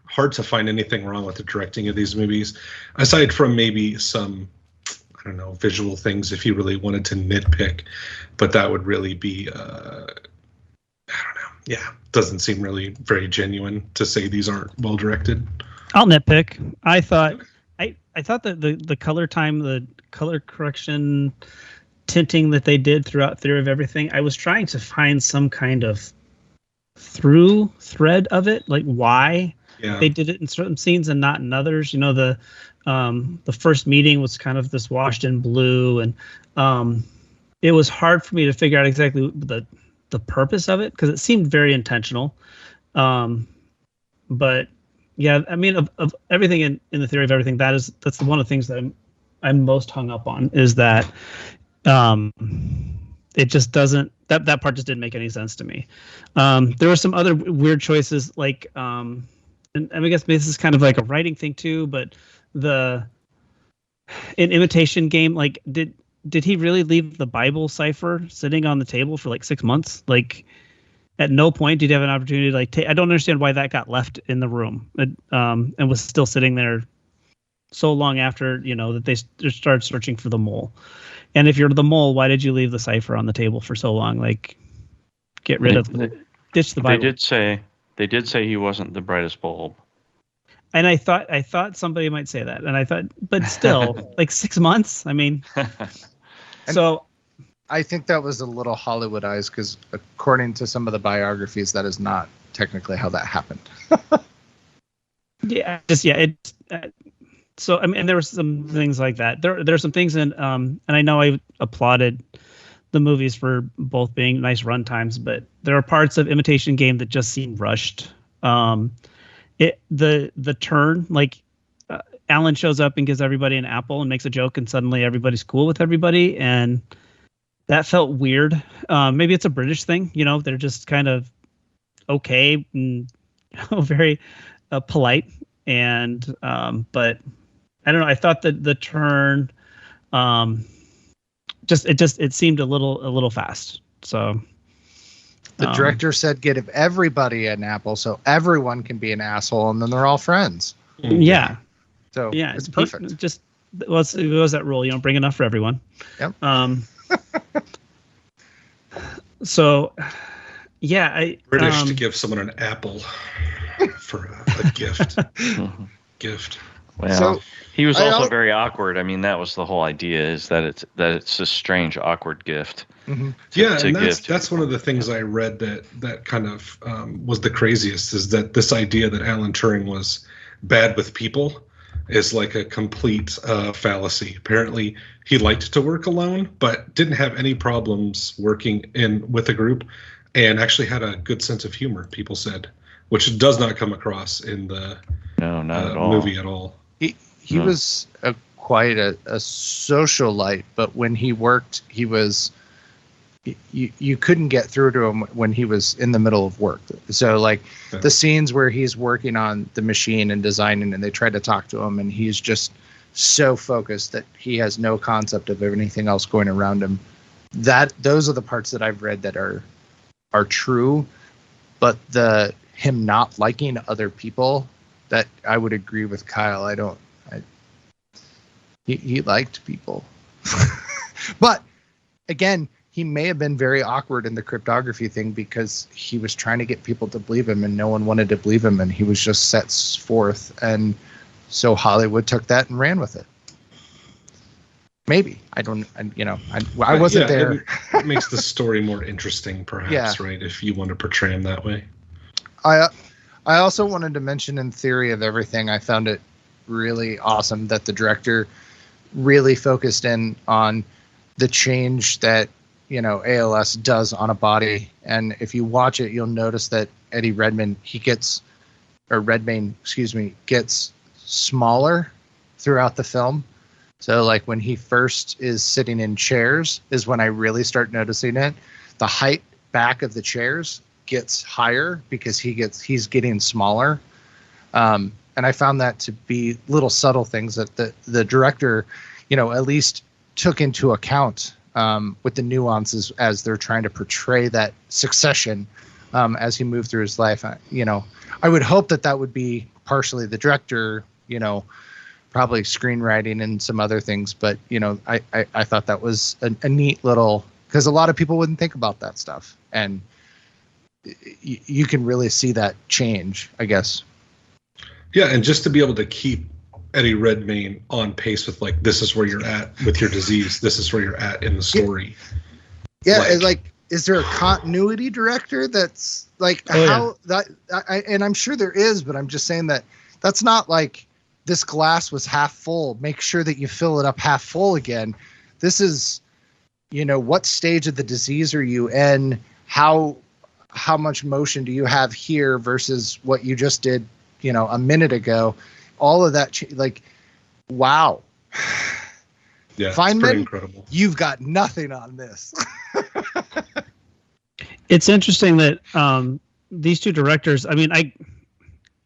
hard to find anything wrong with the directing of these movies, aside from maybe some, I don't know, visual things if you really wanted to nitpick. But that would really be, I don't know. Yeah, doesn't seem really very genuine to say these aren't well directed. I'll nitpick. I thought that the color time, the color correction, tinting that they did throughout Theory of Everything, I was trying to find some kind of through thread of it, like why they did it in certain scenes and not in others. The first meeting was kind of this washed in blue, and it was hard for me to figure out exactly the purpose of it because it seemed very intentional, but. Yeah, I mean, of everything in The Theory of Everything, that's one of the things that I'm most hung up on is that it just doesn't that part just didn't make any sense to me. There were some other weird choices, like and I guess this is kind of like a writing thing too, but in Imitation Game, like did he really leave the Bible cipher sitting on the table for like 6 months? Like, at no point did you have an opportunity to I don't understand why that got left in the room and was still sitting there so long after, that they started searching for the mole. And if you're the mole, why did you leave the cipher on the table for so long? Like, get rid of ditch the Bible. They did say he wasn't the brightest bulb. And I thought somebody might say that. And I thought, but still, like 6 months? I mean, so... I think that was a little Hollywoodized because according to some of the biographies, that is not technically how that happened. So, I mean, and there were some things like that. There's some things and I know I applauded the movies for both being nice run times, but there are parts of Imitation Game that just seem rushed. The turn, like Alan shows up and gives everybody an apple and makes a joke and suddenly everybody's cool with everybody. And that felt weird. Maybe it's a British thing, they're just kind of okay and very polite. And but I don't know. I thought that the turn, it seemed a little fast. So the director said, "Give everybody an apple, so everyone can be an asshole, and then they're all friends." Yeah. So yeah, it's perfect. It was that rule. You don't bring enough for everyone. Yep. So, yeah, British to give someone an apple for a gift. Gift. Well, So, he was also very awkward. I mean, that was the whole idea, is that it's a strange, awkward gift. Mm-hmm. And that's one of the things I read that kind of was the craziest, is that this idea that Alan Turing was bad with people is like a complete fallacy. Apparently, he liked to work alone, but didn't have any problems working with a group, and actually had a good sense of humor, people said, which does not come across in the movie at all. He was quite a socialite, but when he worked, he was you couldn't get through to him when he was in the middle of work. So like the scenes where he's working on the machine and designing, and they try to talk to him, and he's just so focused that he has no concept of anything else going around him. Those are the parts that I've read that are true, but him not liking other people, that I would agree with Kyle. He liked people. But again, he may have been very awkward in the cryptography thing because he was trying to get people to believe him, and no one wanted to believe him, and he was just set forth, and so Hollywood took that and ran with it. Maybe. I wasn't there. It makes the story more interesting, perhaps, right? If you want to portray him that way. I also wanted to mention, in Theory of Everything, I found it really awesome that the director really focused in on the change that ALS does on a body. And if you watch it, you'll notice that Redmayne gets smaller throughout the film. So like when he first is sitting in chairs is when I really start noticing it. The height back of the chairs gets higher because he's getting smaller. And I found that to be little subtle things that the director, at least took into account with the nuances as they're trying to portray that succession as he moved through his life. I would hope that would be partially the director, probably screenwriting and some other things. But, I thought that was a neat little, because a lot of people wouldn't think about that stuff. And you can really see that change, I guess. Yeah, and just to be able to keep Eddie Redmayne on pace with, like, this is where you're at with your disease, this is where you're at in the story. Yeah, is there a continuity director that's like and I'm sure there is, but I'm just saying that's not like this glass was half full, make sure that you fill it up half full again. This is, what stage of the disease are you in? How much motion do you have here versus what you just did, a minute ago? All of that, wow. Yeah, Feynman, incredible. You've got nothing on this. It's interesting that these two directors, I mean,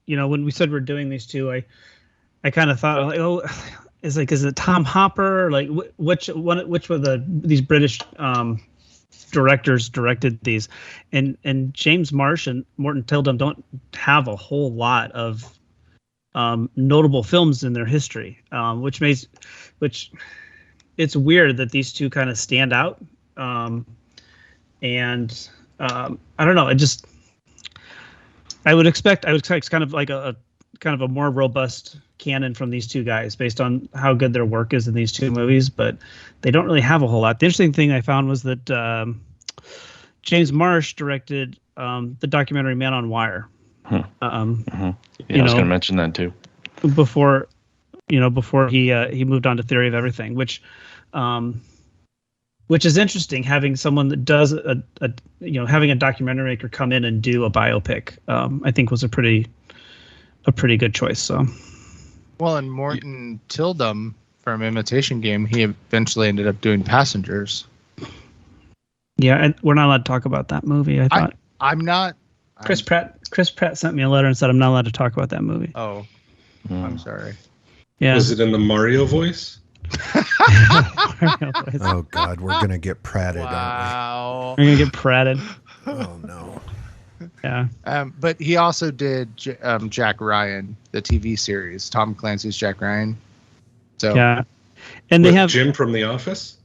when we said we're doing these two, I kind of thought, is it Tom Hopper? Like, which were these British directors directed these? And James Marsh and Morton Tildum don't have a whole lot of notable films in their history, which it's weird that these two kind of stand out. And I don't know. I would expect kind of like a more robust canon from these two guys based on how good their work is in these two movies, but they don't really have a whole lot. The interesting thing I found was that James Marsh directed the documentary Man on Wire. Yeah, I was going to mention that too. Before he moved on to Theory of Everything, which is interesting. Having someone that does having a documentary maker come in and do a biopic, I think was a pretty good choice. So, well, and Morton Tildum from Imitation Game, he eventually ended up doing Passengers. Yeah, and we're not allowed to talk about that movie. I thought I'm not. Chris Pratt sent me a letter and said I'm not allowed to talk about that movie. Oh, I'm sorry. Yeah. Was it in the Mario voice? Oh God, we're gonna get pratted, Wow. We're gonna get pratted. aren't we? Oh no. Yeah. But he also did Jack Ryan, the TV series, Tom Clancy's Jack Ryan. So Yeah. And they With have Jim from The Office?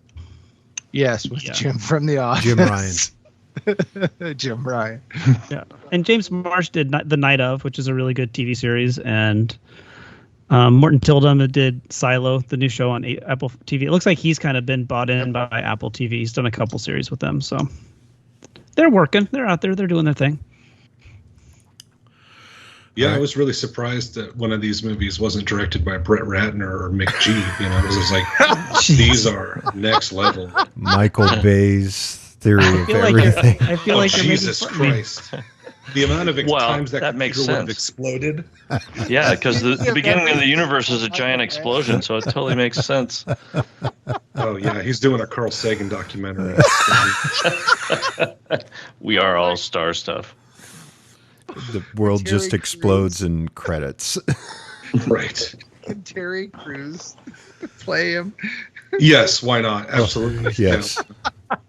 yes, with Jim from The Office. Jim Ryan. Jim Ryan. Yeah. And James Marsh did The Night Of, which is a really good TV series, and Morton Tildum did Silo, the new show on Apple TV. It looks like he's kind of been bought in by Apple TV. He's done a couple series with them, so they're working. They're out there. They're doing their thing. Yeah, I was really surprised that one of these movies wasn't directed by Brett Ratner or Mick G. You know, it was like, these are next level. Michael Bay's theory of feel like everything. I feel like you're Jesus making fun of me. Christ. The amount of times that makes computer would have sense. exploded. Yeah, because the beginning of the universe is a giant explosion, so it totally makes sense. Oh, yeah, he's doing a Carl Sagan documentary. We are all star stuff. The world Terry just explodes in credits. Right. Can Terry Crews play him? Yes, why not? Absolutely. Yes.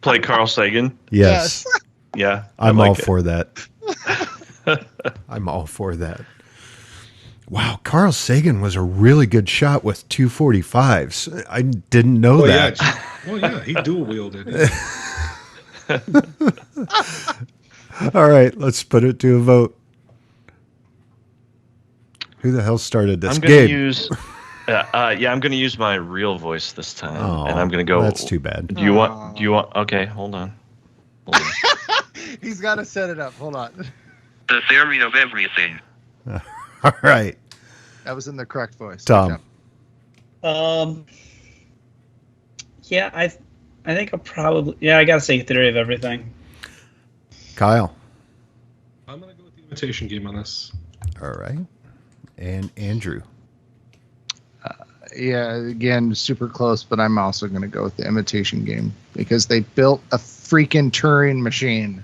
Play Carl Sagan. Yes. Yeah, I'm I all like it. for that. I'm all for that. Wow, Carl Sagan was a really good shot with 245s. I didn't know that. Yeah, he dual wielded. All right, let's put it to a vote. Who the hell started this? I'm going Gabe. to use. I'm going to use my real voice this time, Oh, and I'm going to go. That's too bad. Do you want? Okay, hold on. He's got to set it up. Hold on. The theory of everything. All right, That was in the correct voice. Tom. Yeah, I think I'll probably. Yeah, I gotta say Theory of Everything. Kyle. I'm going to go with the Imitation Game on this. All right, and Andrew. Yeah, again, super close, but I'm also going to go with the Imitation Game because they built a freaking Turing machine.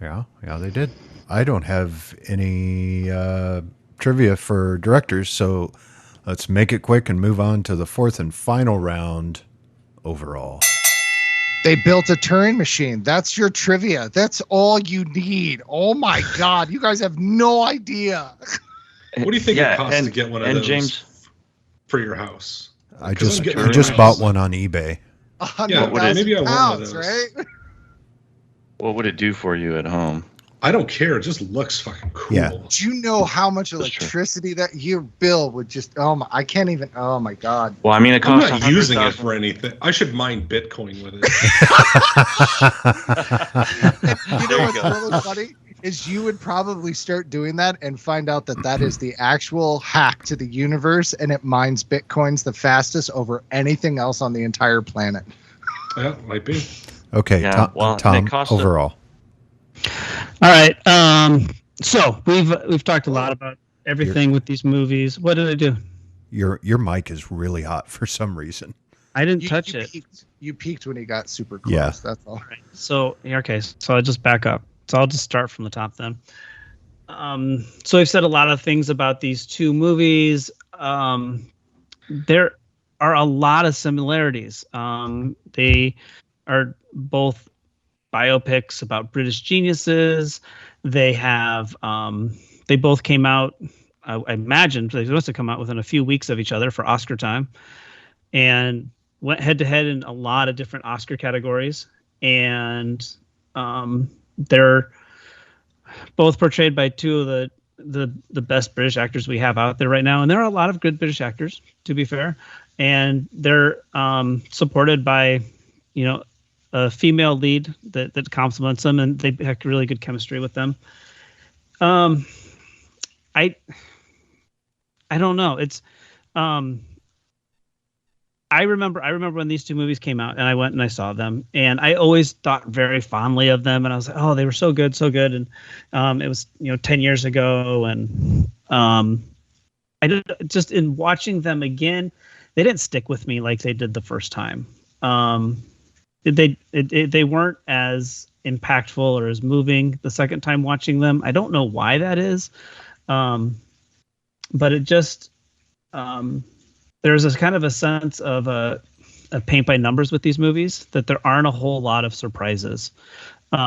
Yeah, they did. I don't have any trivia for directors, so let's make it quick and move on to the fourth and final round overall. They built a Turing machine. That's your trivia. That's all you need. Oh my God, you guys have no idea. What do you think it costs to get one of those James, for your house? I 'Cause I'm just getting just one. bought one on eBay. Yeah, maybe I want one of pounds, those. right? what would it do for you at home? I don't care. It just looks fucking cool. Yeah. Do you know how much electricity that your bill would just? Oh my! I can't even. Oh my God! Well, I mean, it I'm costs. not using it $100,000. for anything. I should mine Bitcoin with it. You know what's really funny is you would probably start doing that and find out that is the actual hack to the universe, and it mines bitcoins the fastest over anything else on the entire planet. Yeah, might be. Okay, Yeah, Tom and it costs overall. All right. So we've talked a lot about everything with these movies. What did I do? Your mic is really hot for some reason. I didn't touch you it. You peaked when he got super close. Yeah. That's all. So I'll just back up. So I'll just start from the top then. So I've said a lot of things about these two movies. There are a lot of similarities. They are both biopics about British geniuses. They have they both came out. I imagine they must have come out within a few weeks of each other for Oscar time, and went head to head in a lot of different Oscar categories. And they're both portrayed by two of the best British actors we have out there right now. And there are a lot of good British actors, to be fair. And they're supported by, a female lead that complements them, and they have really good chemistry with them. I don't know. It's I remember when these two movies came out, and I went and I saw them, and I always thought very fondly of them, and I was like, oh, they were so good, and it was 10 years ago, and I did, just in watching them again, they didn't stick with me like they did the first time. They weren't as impactful or as moving the second time watching them. I don't know why that is, but it just there's a kind of a sense of a paint by numbers with these movies, that there aren't a whole lot of surprises. We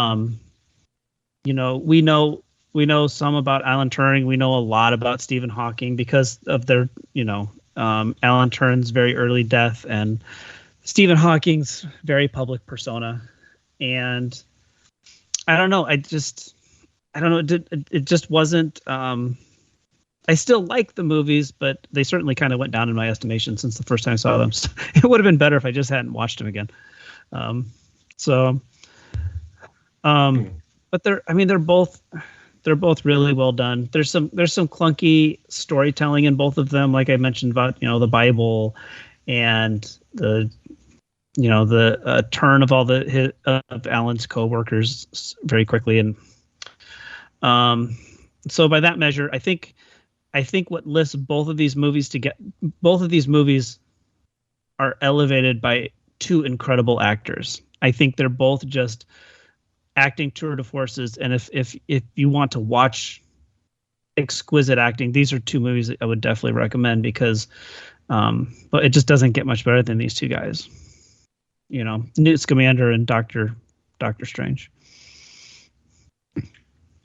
know some about Alan Turing. We know a lot about Stephen Hawking because of their, Alan Turing's very early death and Stephen Hawking's very public persona. And I don't know. I don't know. It just wasn't. I still like the movies, but they certainly kind of went down in my estimation since the first time I saw them. So it would have been better if I just hadn't watched them again. But they're both really well done. There's some clunky storytelling in both of them, like I mentioned about the Bible and the turn of all of Alan's coworkers very quickly, and so by that measure, I think what lifts both of these movies are elevated by two incredible actors. I think they're both just acting tour de forces, and if you want to watch exquisite acting, these are two movies that I would definitely recommend, because but it just doesn't get much better than these two guys. Newt Scamander and Doctor Strange.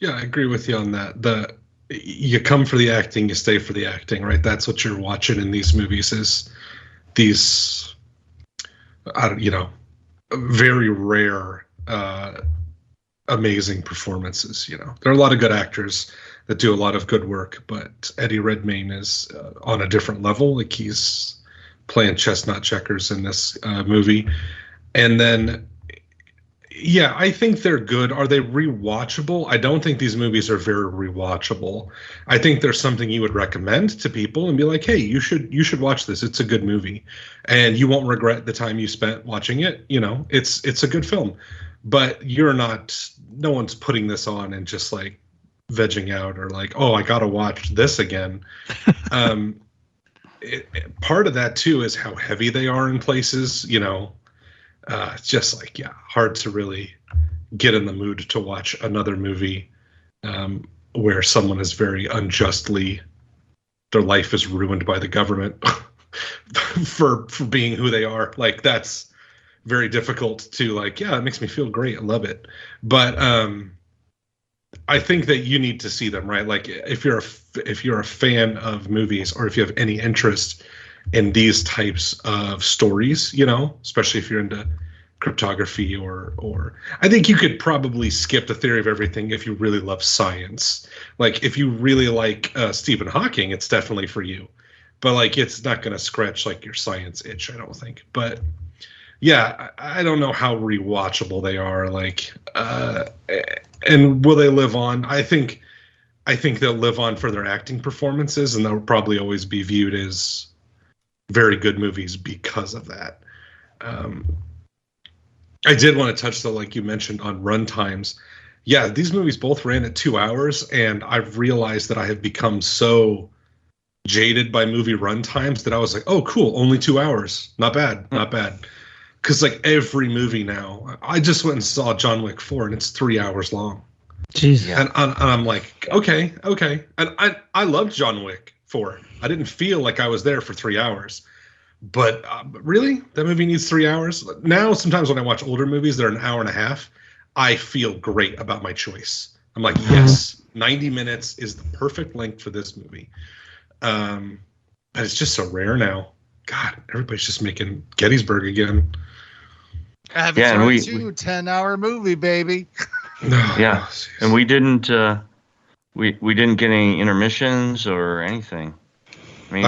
Yeah, I agree with you on that. You come for the acting, you stay for the acting, right? That's what you're watching in these movies, is these, very rare, amazing performances. There are a lot of good actors that do a lot of good work, but Eddie Redmayne is on a different level. Like, he's playing chestnut checkers in this movie. And then, yeah, I think they're good. Are they rewatchable? I don't think these movies are very rewatchable. I think there's something you would recommend to people and be like, hey, you should watch this. It's a good movie, and you won't regret the time you spent watching it. It's a good film, but no one's putting this on and just like vegging out or like, oh, I gotta watch this again. Part of that too is how heavy they are in places. It's just like, hard to really get in the mood to watch another movie where someone is very unjustly, their life is ruined by the government for being who they are. Like, that's very difficult to like, it makes me feel great. I love it. But I think that you need to see them, right? Like, if you're a fan of movies, or if you have any interest in these types of stories, especially if you're into cryptography, or I think you could probably skip The Theory of Everything if you really love science. Like, if you really like Stephen Hawking, it's definitely for you. But like, it's not going to scratch like your science itch, I don't think. But yeah, I don't know how rewatchable they are. Like, and will they live on? I think they'll live on for their acting performances, and they'll probably always be viewed as very good movies because of that. I did want to touch, though, like you mentioned, on run times. Yeah, these movies both ran at 2 hours, and I've realized that I have become so jaded by movie run times that I was like, oh, cool, only 2 hours. Not bad. Because like every movie now, I just went and saw John Wick 4, and it's 3 hours long. Jesus. And I'm like, okay. And I loved John Wick 4. I didn't feel like I was there for 3 hours. But really? That movie needs 3 hours? Now, sometimes when I watch older movies that are an hour and a half, I feel great about my choice. I'm like, yes, 90 minutes is the perfect length for this movie. But it's just so rare now. God, everybody's just making Gettysburg again. Avatar 2, 10-hour movie, baby. Yeah, and we didn't we didn't get any intermissions or anything. I mean,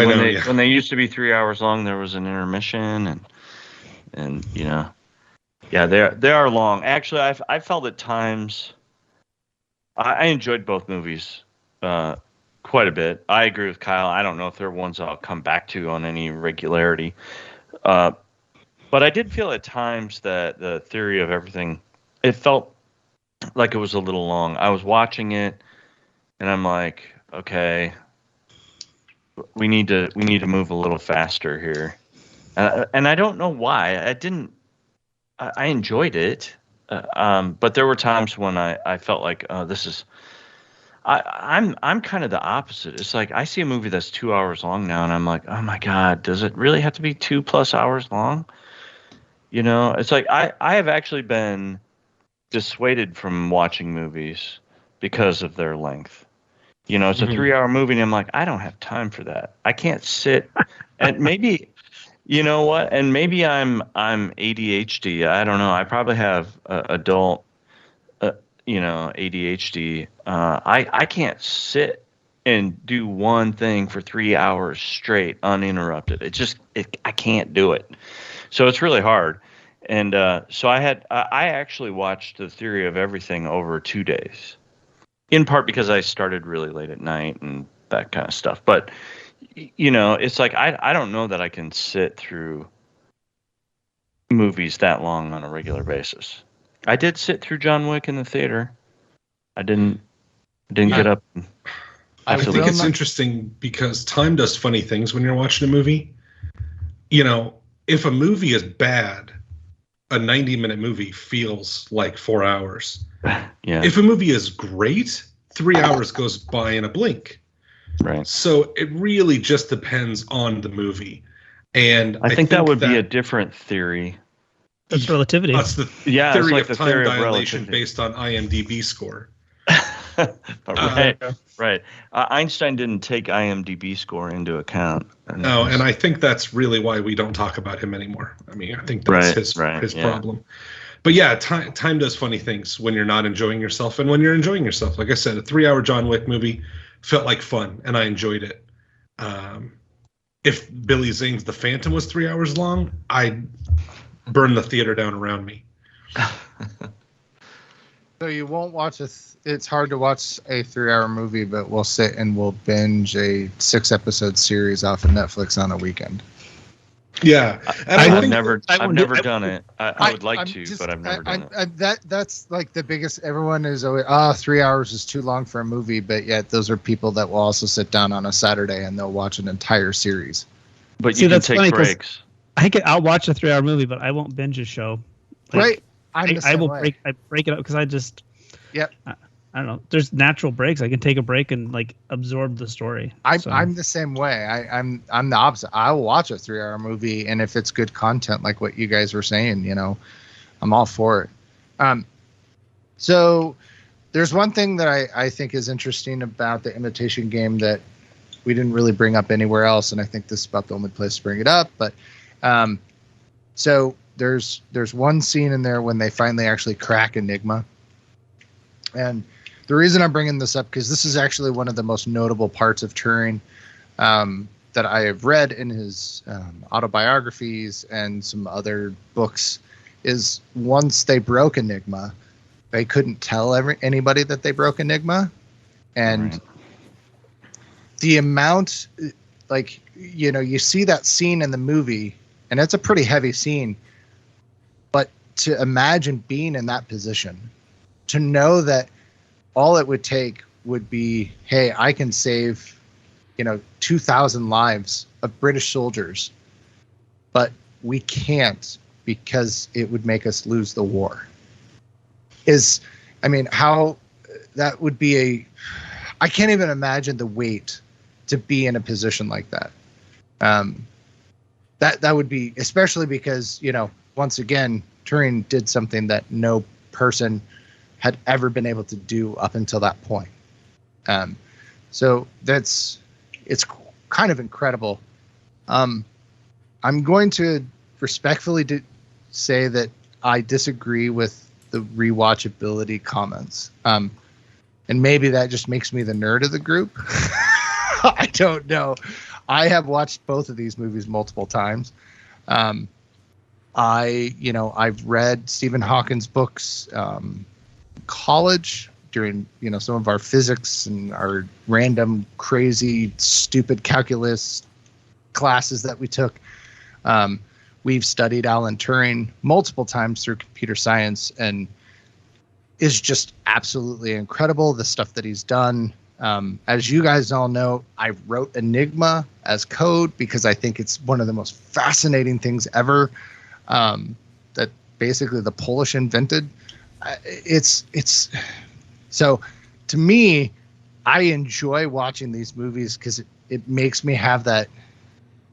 when they used to be 3 hours long, there was an intermission, and they are long. Actually, I felt at times I enjoyed both movies quite a bit. I agree with Kyle. I don't know if they're ones I'll come back to on any regularity, but I did feel at times that The Theory of Everything, it felt like it was a little long. I was watching it, and I'm like, okay, we need to move a little faster here, and I don't know why. I enjoyed it, but there were times when I felt like, this is I'm kind of the opposite. It's like I see a movie that's 2 hours long now, and I'm like, oh my god, does it really have to be 2+ hours long? You know, it's like I have actually been dissuaded from watching movies because of their length. You know, it's a 3-hour movie, and I'm like, I don't have time for that. I can't sit. And maybe, you know what? And maybe I'm ADHD. I don't know. I probably have adult, ADHD. I can't sit and do one thing for 3 hours straight, uninterrupted. I can't do it. So it's really hard. And so I actually watched The Theory of Everything over 2 days, in part because I started really late at night and that kind of stuff. But, you know, it's like I don't know that I can sit through movies that long on a regular basis. I did sit through John Wick in the theater. I didn't get up. I think it's interesting because time does funny things when you're watching a movie. You know, if a movie is bad, a 90-minute movie feels like 4 hours. Yeah. If a movie is great, 3 hours goes by in a blink. Right. So it really just depends on the movie. And I think that would be a different theory. That's relativity. That's the theory of time dilation based on IMDb score. Right. Einstein didn't take IMDb score into account. And I think that's really why we don't talk about him anymore. I mean, I think that's his problem. But yeah, time does funny things when you're not enjoying yourself and when you're enjoying yourself. Like I said, a 3-hour John Wick movie felt like fun, and I enjoyed it. If Billy Zane's The Phantom was 3 hours long, I'd burn the theater down around me. So you won't watch it's hard to watch a 3-hour movie, but we'll sit and we'll binge a 6-episode series off of Netflix on a weekend. Yeah, and I've never done it. I would like to, but I've never done it. That's like the biggest. Everyone is always 3 hours is too long for a movie, but yet those are people that will also sit down on a Saturday and they'll watch an entire series. But you can take breaks. I'll watch a 3-hour movie, but I won't binge a show. Like, right. I will break it up because I just. Yep. I don't know. There's natural breaks. I can take a break and like absorb the story. I'm the same way. I'm the opposite. I will watch a 3-hour movie, and if it's good content, like what you guys were saying, you know, I'm all for it. So there's one thing that I think is interesting about the Imitation Game that we didn't really bring up anywhere else, and I think this is about the only place to bring it up. But so there's one scene in there when they finally actually crack Enigma, and the reason I'm bringing this up, because this is actually one of the most notable parts of Turing that I have read in his autobiographies and some other books, is once they broke Enigma, they couldn't tell anybody that they broke Enigma. And the amount, like, you know, you see that scene in the movie, and it's a pretty heavy scene, but to imagine being in that position, to know that all it would take would be, hey, I can save, 2,000 lives of British soldiers, but we can't because it would make us lose the war. How that would be I can't even imagine the weight to be in a position like that. That would be, especially because, once again, Turing did something that no person had ever been able to do up until that point. So it's kind of incredible. I'm going to respectfully say that I disagree with the rewatchability comments. And maybe that just makes me the nerd of the group. I don't know. I have watched both of these movies multiple times. I've read Stephen Hawking's books, college during, some of our physics and our random, crazy, stupid calculus classes that we took. We've studied Alan Turing multiple times through computer science, and is just absolutely incredible, the stuff that he's done. As you guys all know, I wrote Enigma as code because I think it's one of the most fascinating things ever, that basically the Polish invented. It's so, to me, I enjoy watching these movies because it makes me have that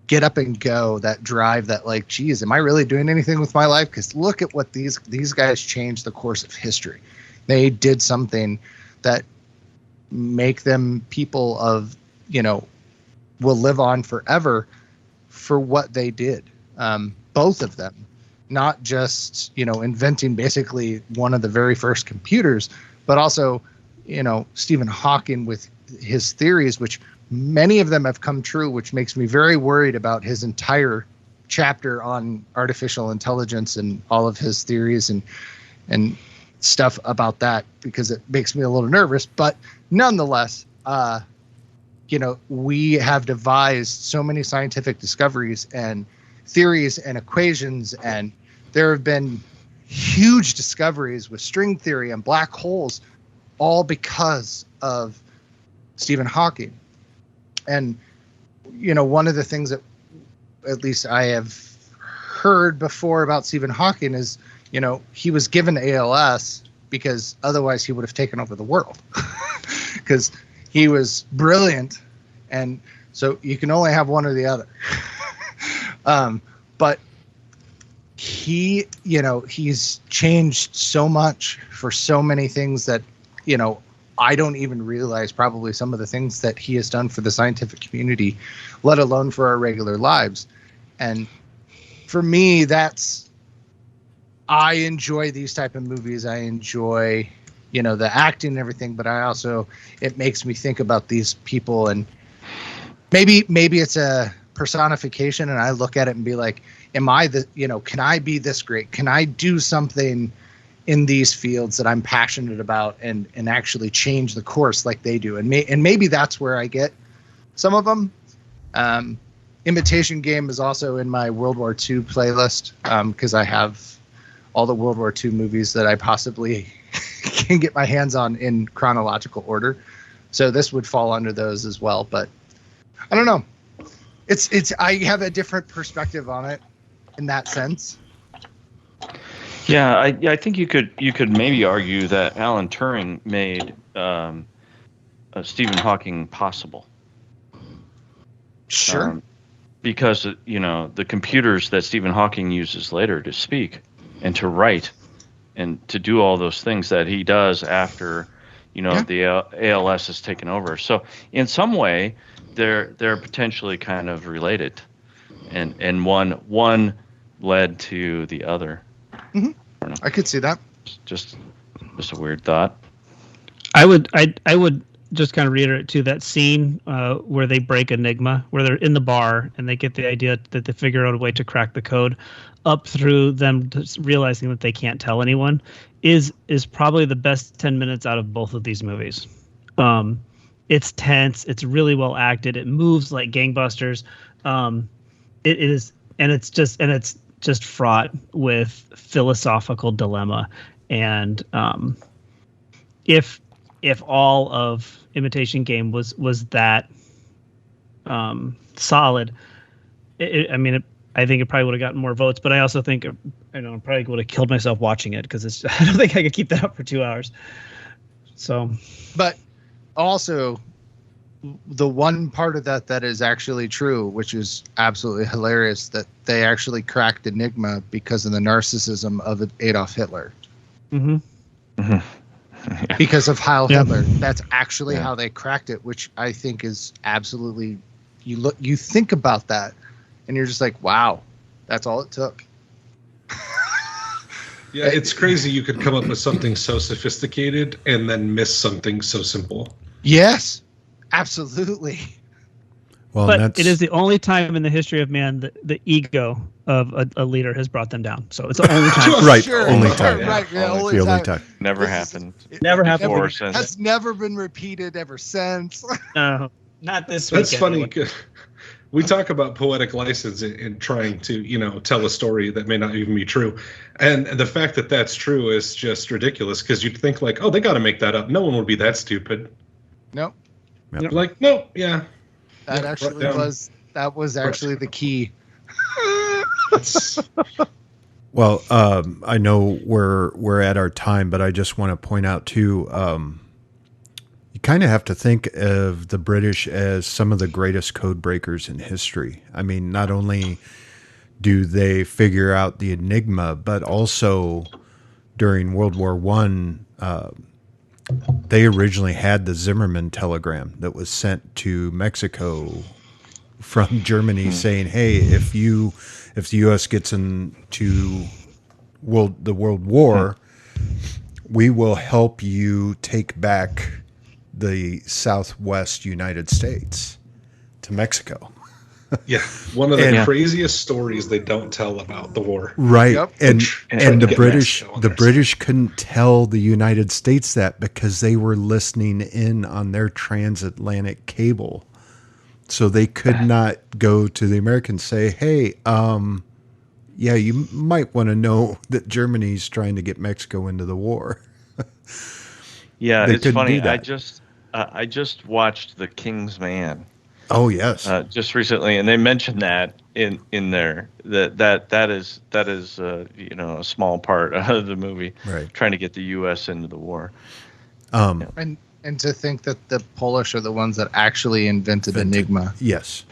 get up and go, that drive, that like, geez, am I really doing anything with my life? Because look at what these guys changed the course of history. They did something that make them people of, will live on forever for what they did. Both of them, not just, inventing basically one of the very first computers, but also, Stephen Hawking with his theories, which many of them have come true, which makes me very worried about his entire chapter on artificial intelligence and all of his theories and stuff about that, because it makes me a little nervous. But nonetheless, we have devised so many scientific discoveries and theories and equations, and there have been huge discoveries with string theory and black holes, all because of Stephen Hawking. And, one of the things that at least I have heard before about Stephen Hawking is, he was given ALS because otherwise he would have taken over the world, because he was brilliant. And so you can only have one or the other. But he, he's changed so much for so many things that, I don't even realize probably some of the things that he has done for the scientific community, let alone for our regular lives. And for me, I enjoy these type of movies. I enjoy, the acting and everything, but it makes me think about these people, and maybe it's a personification, and I look at it and be like, can I be this great? Can I do something in these fields that I'm passionate about and actually change the course like they do? And maybe that's where I get some of them. Imitation Game is also in my World War II playlist, because I have all the World War II movies that I possibly can get my hands on in chronological order. So this would fall under those as well. But I don't know. I have a different perspective on it in that sense. Yeah, I think you could maybe argue that Alan Turing made Stephen Hawking possible. Sure. Because the computers that Stephen Hawking uses later to speak and to write and to do all those things that he does after the ALS has taken over. So in some way, they're potentially kind of related, and one led to the other. Mm-hmm. I could see that. Just a weird thought. I would just kind of reiterate too that scene where they break Enigma, where they're in the bar and they get the idea that they figure out a way to crack the code, up through them realizing that they can't tell anyone, is probably the best 10 minutes out of both of these movies. It's tense. It's really well acted. It moves like gangbusters. It is, and it's just fraught with philosophical dilemma. And if all of Imitation Game was that solid, I think it probably would have gotten more votes. But I also think I probably would have killed myself watching it, because I don't think I could keep that up for 2 hours. So, but also the one part of that is actually true, which is absolutely hilarious, that they actually cracked Enigma because of the narcissism of Adolf Hitler. Mm-hmm. Mm-hmm. Because of Heil Hitler. That's actually how they cracked it, which I think is absolutely, you think about that and you're just like, wow, that's all it took. Yeah, it's crazy you could come up with something so sophisticated and then miss something so simple. Yes, absolutely. Well, but it is the only time in the history of man that the ego of a leader has brought them down. So it's the only time. Right, sure. only time. Right, yeah, the only time. Never happened. Never happened. Has never been repeated ever since. No, not this week. That's funny. We talk about poetic license in trying to, tell a story that may not even be true. And the fact that that's true is just ridiculous, because you'd think like, oh, they got to make that up. No one would be that stupid. No. Yep. Like, no, yeah. That was actually the key. Well, I know we're at our time, but I just want to point out too, you kind of have to think of the British as some of the greatest code breakers in history. I mean, not only do they figure out the Enigma, but also during World War One, they originally had the Zimmerman telegram that was sent to Mexico from Germany saying, hey, if the U.S. gets into the World War, we will help you take back the Southwest United States to Mexico. Yeah, one of the craziest stories they don't tell about the war. Right. Yep. And the British British couldn't tell the United States that because they were listening in on their transatlantic cable. So they could not go to the Americans and say, hey, yeah, you might want to know that Germany's trying to get Mexico into the war. Yeah, They it's couldn't funny. do that. I just watched The King's Man Oh, yes. just recently, and they mentioned that in there that is a small part of the movie, Right. trying to get the U.S. into the war. And to think that the Polish are the ones that actually invented Enigma. Yes.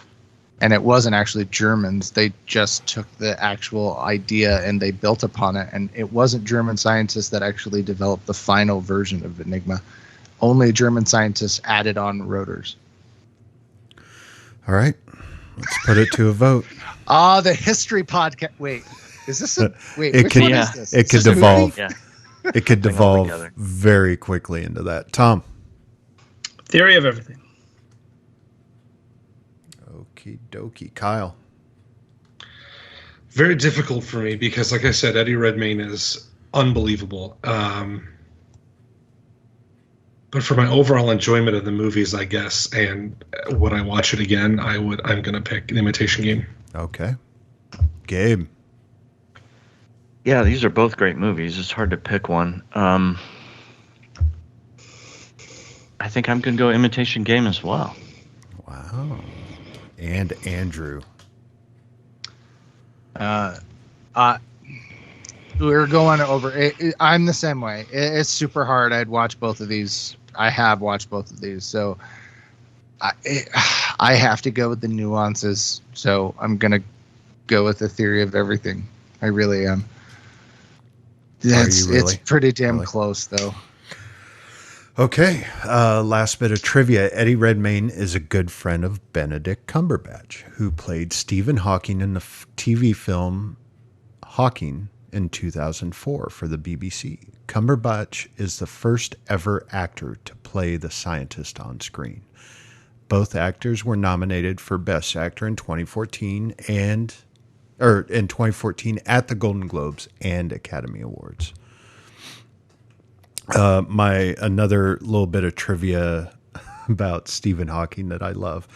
And it wasn't actually Germans. They just took the actual idea and they built upon it. And it wasn't German scientists that actually developed the final version of Enigma. Only German scientists added on rotors. All right. Let's put it to a vote. The history podcast. Wait, is this a wait? It which could- one yeah, is this? it Is could this a movie? devolve. Yeah, It could Bring it all devolve together. very quickly into that. Tom. Theory of everything. Okie dokie. Kyle. Very difficult for me because, like I said, Eddie Redmayne is unbelievable. But for my overall enjoyment of the movies, I guess, and would I watch it again, I'm going to pick The Imitation Game. Okay. Gabe. Yeah, these are both great movies. It's hard to pick one. I think I'm going to go Imitation Game as well. Wow. And Andrew. We're going over it. I'm the same way. It's super hard. I'd watch both of these. I have watched both of these, so I have to go with the nuances. So I'm gonna go with the theory of everything. I really am. It's pretty damn close, though. Okay. Last bit of trivia. Eddie Redmayne is a good friend of Benedict Cumberbatch, who played Stephen Hawking in the TV film Hawking in 2004 for the BBC. Cumberbatch is the first ever actor to play the scientist on screen. Both actors were nominated for Best Actor in 2014 in 2014 at the Golden Globes and Academy Awards. Another little bit of trivia about Stephen Hawking that I love.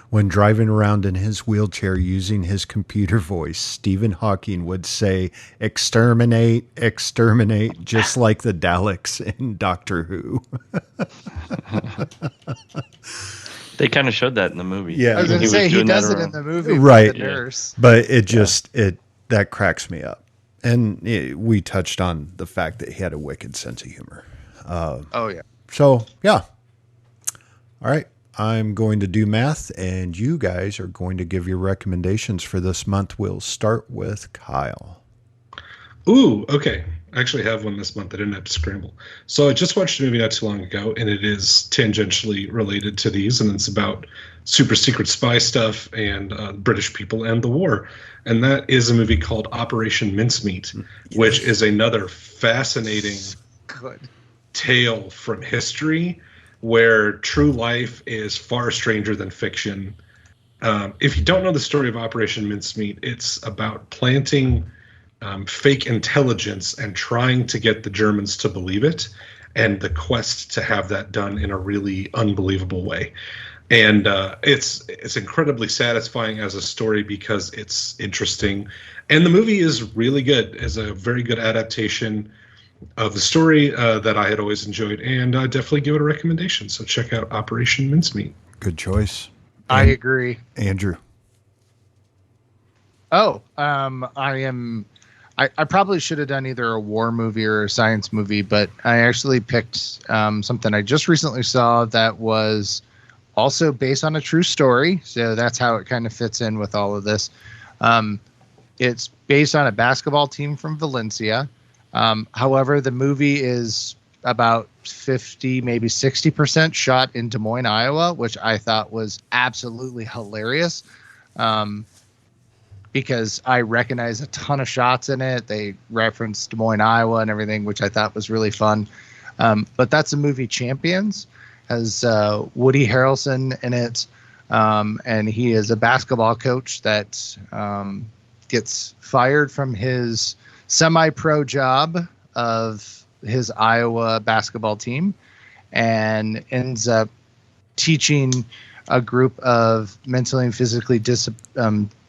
When driving around in his wheelchair using his computer voice, Stephen Hawking would say, "Exterminate, exterminate," just like the Daleks in Doctor Who. They kind of showed that in the movie. Yeah. I was going to say he doing that does it around- in the movie, Right. With the nurse. But that cracks me up. And we touched on the fact that he had a wicked sense of humor. Oh yeah. So, yeah. All right. I'm going to do math, and you guys are going to give your recommendations for this month. We'll start with Kyle. Ooh, okay. I actually have one this month. I didn't have to scramble. So I just watched a movie not too long ago, and it is tangentially related to these, and it's about super secret spy stuff and British people and the war. And that is a movie called Operation Mincemeat, which is another fascinating tale from history where true life is far stranger than fiction. If you don't know the story of Operation Mincemeat, it's about planting fake intelligence and trying to get the Germans to believe it, and the quest to have that done in a really unbelievable way. And it's incredibly satisfying as a story because it's interesting, and the movie is really good. It's a very good adaptation of the story that I had always enjoyed, and I definitely give it a recommendation. So check out Operation Mincemeat. Good choice. I agree. Andrew. Oh, I am I probably should have done either a war movie or a science movie, but I actually picked something I just recently saw that was also based on a true story. So that's how it kind of fits in with all of this. It's based on a basketball team from Valencia. However, the movie is about 50, maybe 60% shot in Des Moines, Iowa, which I thought was absolutely hilarious. Because I recognize a ton of shots in it. They reference Des Moines, Iowa and everything, which I thought was really fun. But that's the movie Champions. Has Woody Harrelson in it. And he is a basketball coach that gets fired from his semi-pro job of his Iowa basketball team and ends up teaching a group of mentally and physically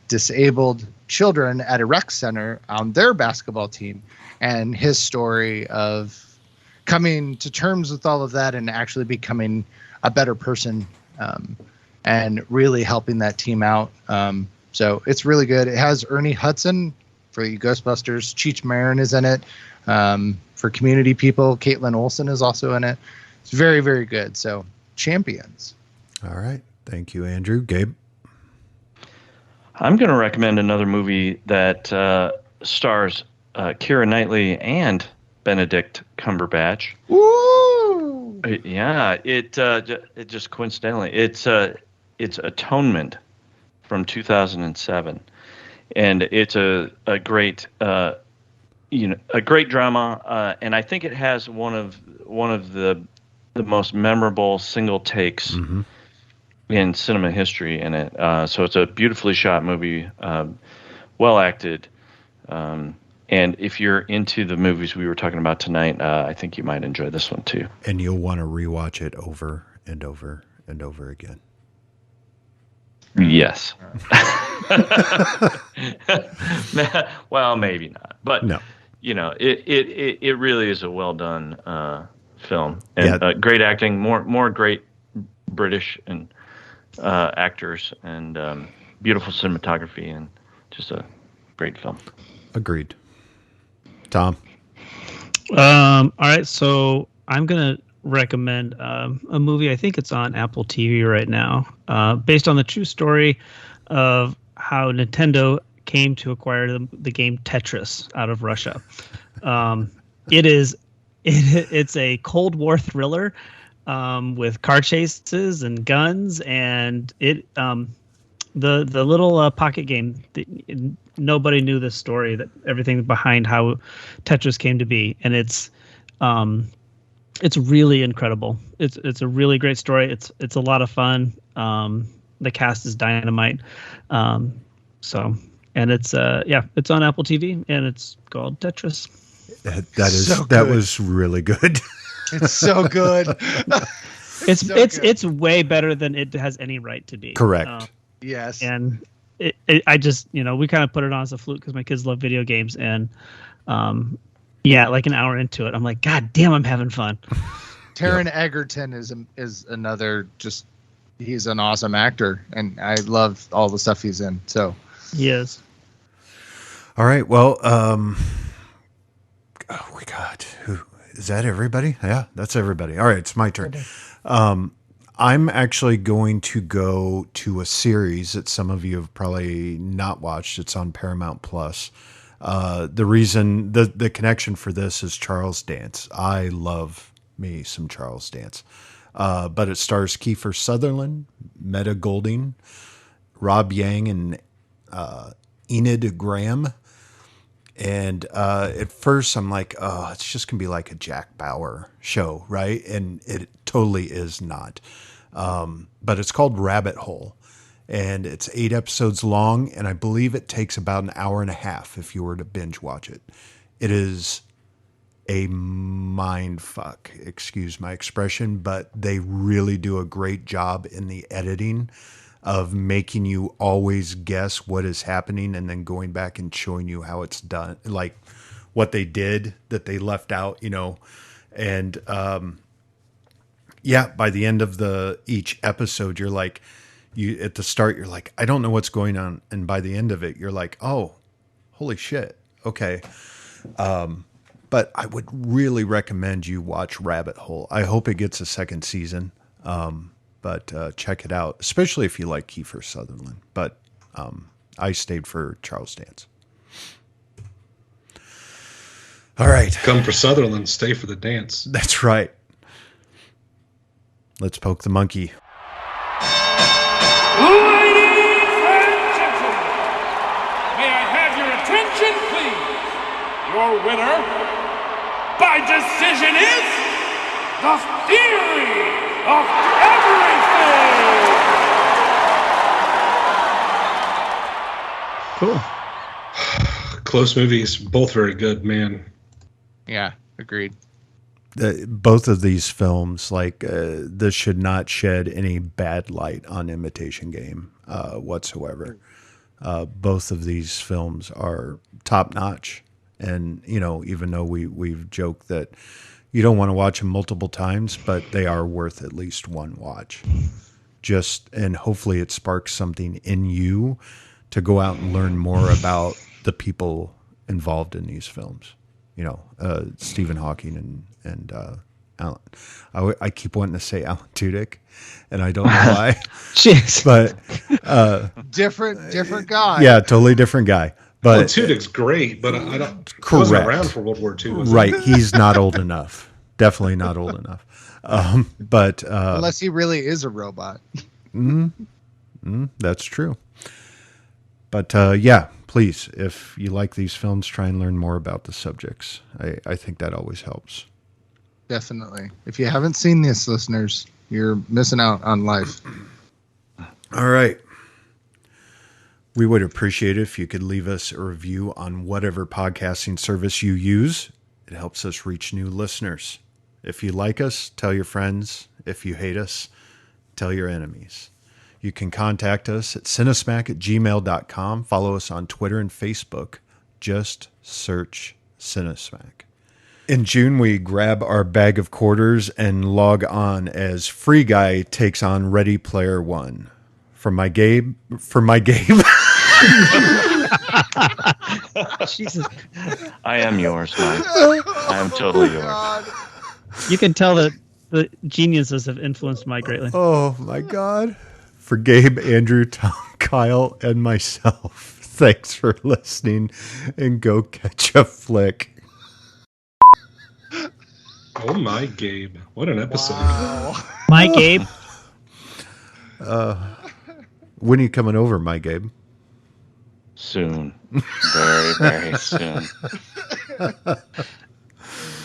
disabled children at a rec center on their basketball team, and his story of coming to terms with all of that and actually becoming a better person, and really helping that team out. So it's really good. It has Ernie Hudson for you Ghostbusters. Cheech Marin is in it. For community people, Caitlin Olsen is also in it. It's very, very good. So Champions. All right. Thank you, Andrew. Gabe? I'm going to recommend another movie that stars Keira Knightley and Benedict Cumberbatch. Woo! Yeah, it just coincidentally, it's Atonement from 2007, and it's a great a great drama, and I think it has one of the most memorable single takes. Mm-hmm. In cinema history in it. So it's a beautifully shot movie, well acted. And if you're into the movies we were talking about tonight, I think you might enjoy this one too. And you'll want to rewatch it over and over and over again. Yes. Well, maybe not. But, no. It really is a well done film. And great acting, more great British and actors, and beautiful cinematography, and just a great film. Agreed. Tom? All right, so I'm going to recommend a movie. I think it's on Apple TV right now, based on the true story of how Nintendo came to acquire the game Tetris out of Russia. It's a Cold War thriller with car chases and guns, and the little pocket game. Nobody knew this story, that everything behind how Tetris came to be, and it's really incredible. It's a really great story. It's a lot of fun. The cast is dynamite. And it's it's on Apple TV, and it's called Tetris. That was really good. It's so good. It's way better than it has any right to be. Correct. Yes. And I just, we kind of put it on as a fluke because my kids love video games, and like an hour into it, I'm like, God damn, I'm having fun. Taron Egerton is another, just, he's an awesome actor, and I love all the stuff he's in. So he is. All right. Well, we got who. Is that everybody? Yeah, that's everybody. All right, it's my turn. I'm actually going to go to a series that some of you have probably not watched. It's on Paramount Plus. The reason, the connection for this is Charles Dance. I love me some Charles Dance. But it stars Kiefer Sutherland, Meta Golding, Rob Yang, and Enid Graham. And at first I'm like, oh, it's just going to be like a Jack Bauer show, right? And it totally is not. But it's called Rabbit Hole. And it's 8 episodes long, and I believe it takes about an hour and a half if you were to binge watch it. It is a mind fuck, excuse my expression, but they really do a great job in the editing of making you always guess what is happening and then going back and showing you how it's done, like what they did that they left out, and by the end of each episode, you're like, at the start, you're like, I don't know what's going on, and by the end of it, you're like, oh, holy shit, okay. But I would really recommend you watch Rabbit Hole. I hope it gets a second season. But check it out, especially if you like Kiefer Sutherland. But I stayed for Charles Dance. All right. Come for Sutherland, stay for the dance. That's right. Let's poke the monkey. Ladies and gentlemen, may I have your attention, please? Your winner, by decision, is the theory of everything! Cool. Close movies, both very good, man. Yeah, agreed. Both of these films, this should not shed any bad light on Imitation Game whatsoever. Both of these films are top notch, and even though we've joked that you don't want to watch them multiple times, but they are worth at least one watch. And hopefully it sparks something in you to go out and learn more about the people involved in these films. Stephen Hawking and Alan. I keep wanting to say Alan Tudyk, and I don't know why. Jeez. But different guy. Yeah, totally different guy. But Tudyk's great, but I don't. Correct. He wasn't around for World War II. Was right, he? he's not old enough. Definitely not old enough. But unless he really is a robot. That's true. But yeah. Please, if you like these films, try and learn more about the subjects. I think that always helps. Definitely. If you haven't seen this, listeners, you're missing out on life. All right. We would appreciate it if you could leave us a review on whatever podcasting service you use. It helps us reach new listeners. If you like us, tell your friends. If you hate us, tell your enemies. You can contact us at cinesmack@gmail.com. Follow us on Twitter and Facebook. Just search Cinesmack. In June, we grab our bag of quarters and log on as Free Guy takes on Ready Player One. For my Gabe. Jesus. I am yours, Mike. I am totally yours. God. You can tell that the geniuses have influenced Mike greatly. Oh, my God. For Gabe, Andrew, Tom, Kyle, and myself, thanks for listening, and go catch a flick. Oh my Gabe. What an episode. Wow. My Gabe. When are you coming over, my Gabe? Soon. Very, very soon.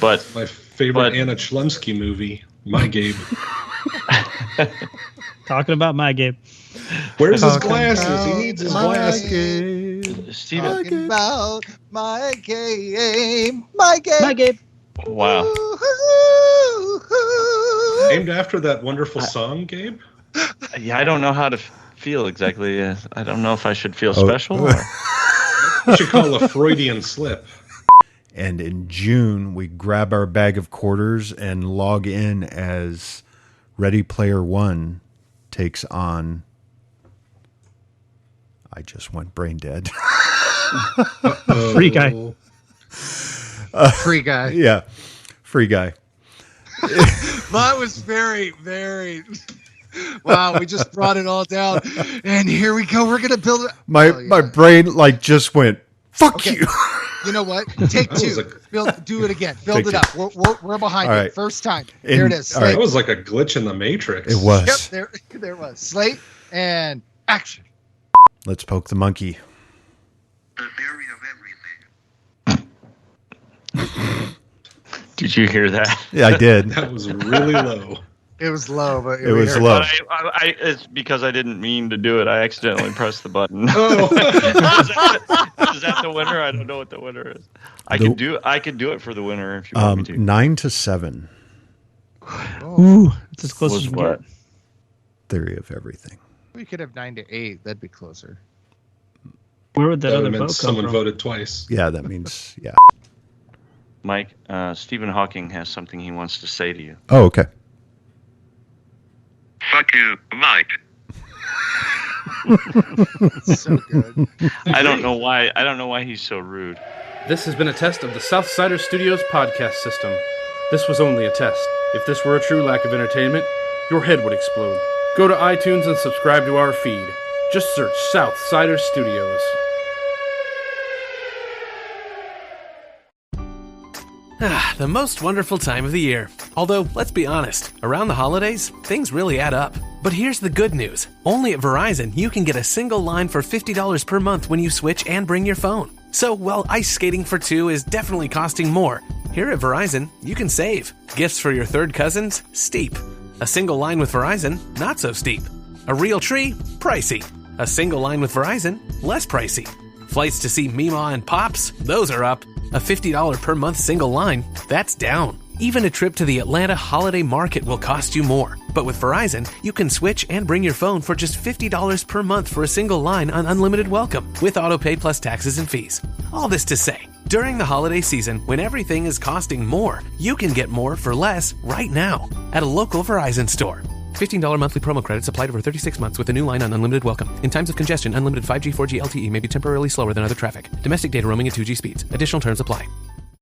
But My favorite Anna Chlumsky movie, My Gabe. Talking about my Gabe. Where's his glasses? He needs his glasses. Steven. Talking about my game. My game. My Gabe. Wow. Named after that wonderful song, Gabe? Yeah, I don't know how to feel exactly. I don't know if I should feel special. Or... You should call a Freudian slip. And in June, we grab our bag of quarters and log in as Ready Player One takes on... I just went brain dead. Free Guy. Free Guy. Yeah, Free Guy. That was very, very... Wow, we just brought it all down. And here we go. We're going to build it. My brain just went, fuck you. You know what? Take two. Do it again. Build it up. We're behind all it. Right. First time. There it is. All right. That was like a glitch in the Matrix. It was. Yep, there was. Slate and action. Let's poke the monkey. The theory of everything. Did you hear that? Yeah, I did. That was really low. It was low, but It was low. It's because I didn't mean to do it. I accidentally pressed the button. Oh. Is that the winner? I don't know what the winner is. I could do it for the winner if you want me to. 9-7. Ooh, it's as close Was as we what? get. Theory of everything. we could have 9-8. That'd be closer. Where would that That other would meant vote come someone from? voted twice. Yeah, that means, yeah. Mike, Stephen Hawking has something he wants to say to you. Oh, okay. Fuck you, Mike. So good. I don't know why he's so rude. This has been a test of the Southsider Studios podcast system. This was only a test. If this were a true lack of entertainment, your head would explode. Go to iTunes and subscribe to our feed. Just search Southsider Studios. The most wonderful time of the year. Although, let's be honest, around the holidays, things really add up. But here's the good news. Only at Verizon, you can get a single line for $50 per month when you switch and bring your phone. So, while ice skating for two is definitely costing more, here at Verizon, you can save. Gifts for your third cousins? Steep. A single line with Verizon? Not so steep. A real tree? Pricey. A single line with Verizon? Less pricey. Flights to see Mima and Pops? Those are up. A $50 per month single line? That's down. Even a trip to the Atlanta Holiday Market will cost you more. But with Verizon, you can switch and bring your phone for just $50 per month for a single line on unlimited welcome, with autopay plus taxes and fees. All this to say, during the holiday season, when everything is costing more, you can get more for less right now at a local Verizon store. $15 monthly promo credits applied over 36 months with a new line on unlimited welcome. In times of congestion, unlimited 5G, 4G LTE may be temporarily slower than other traffic. Domestic data roaming at 2G speeds. Additional terms apply.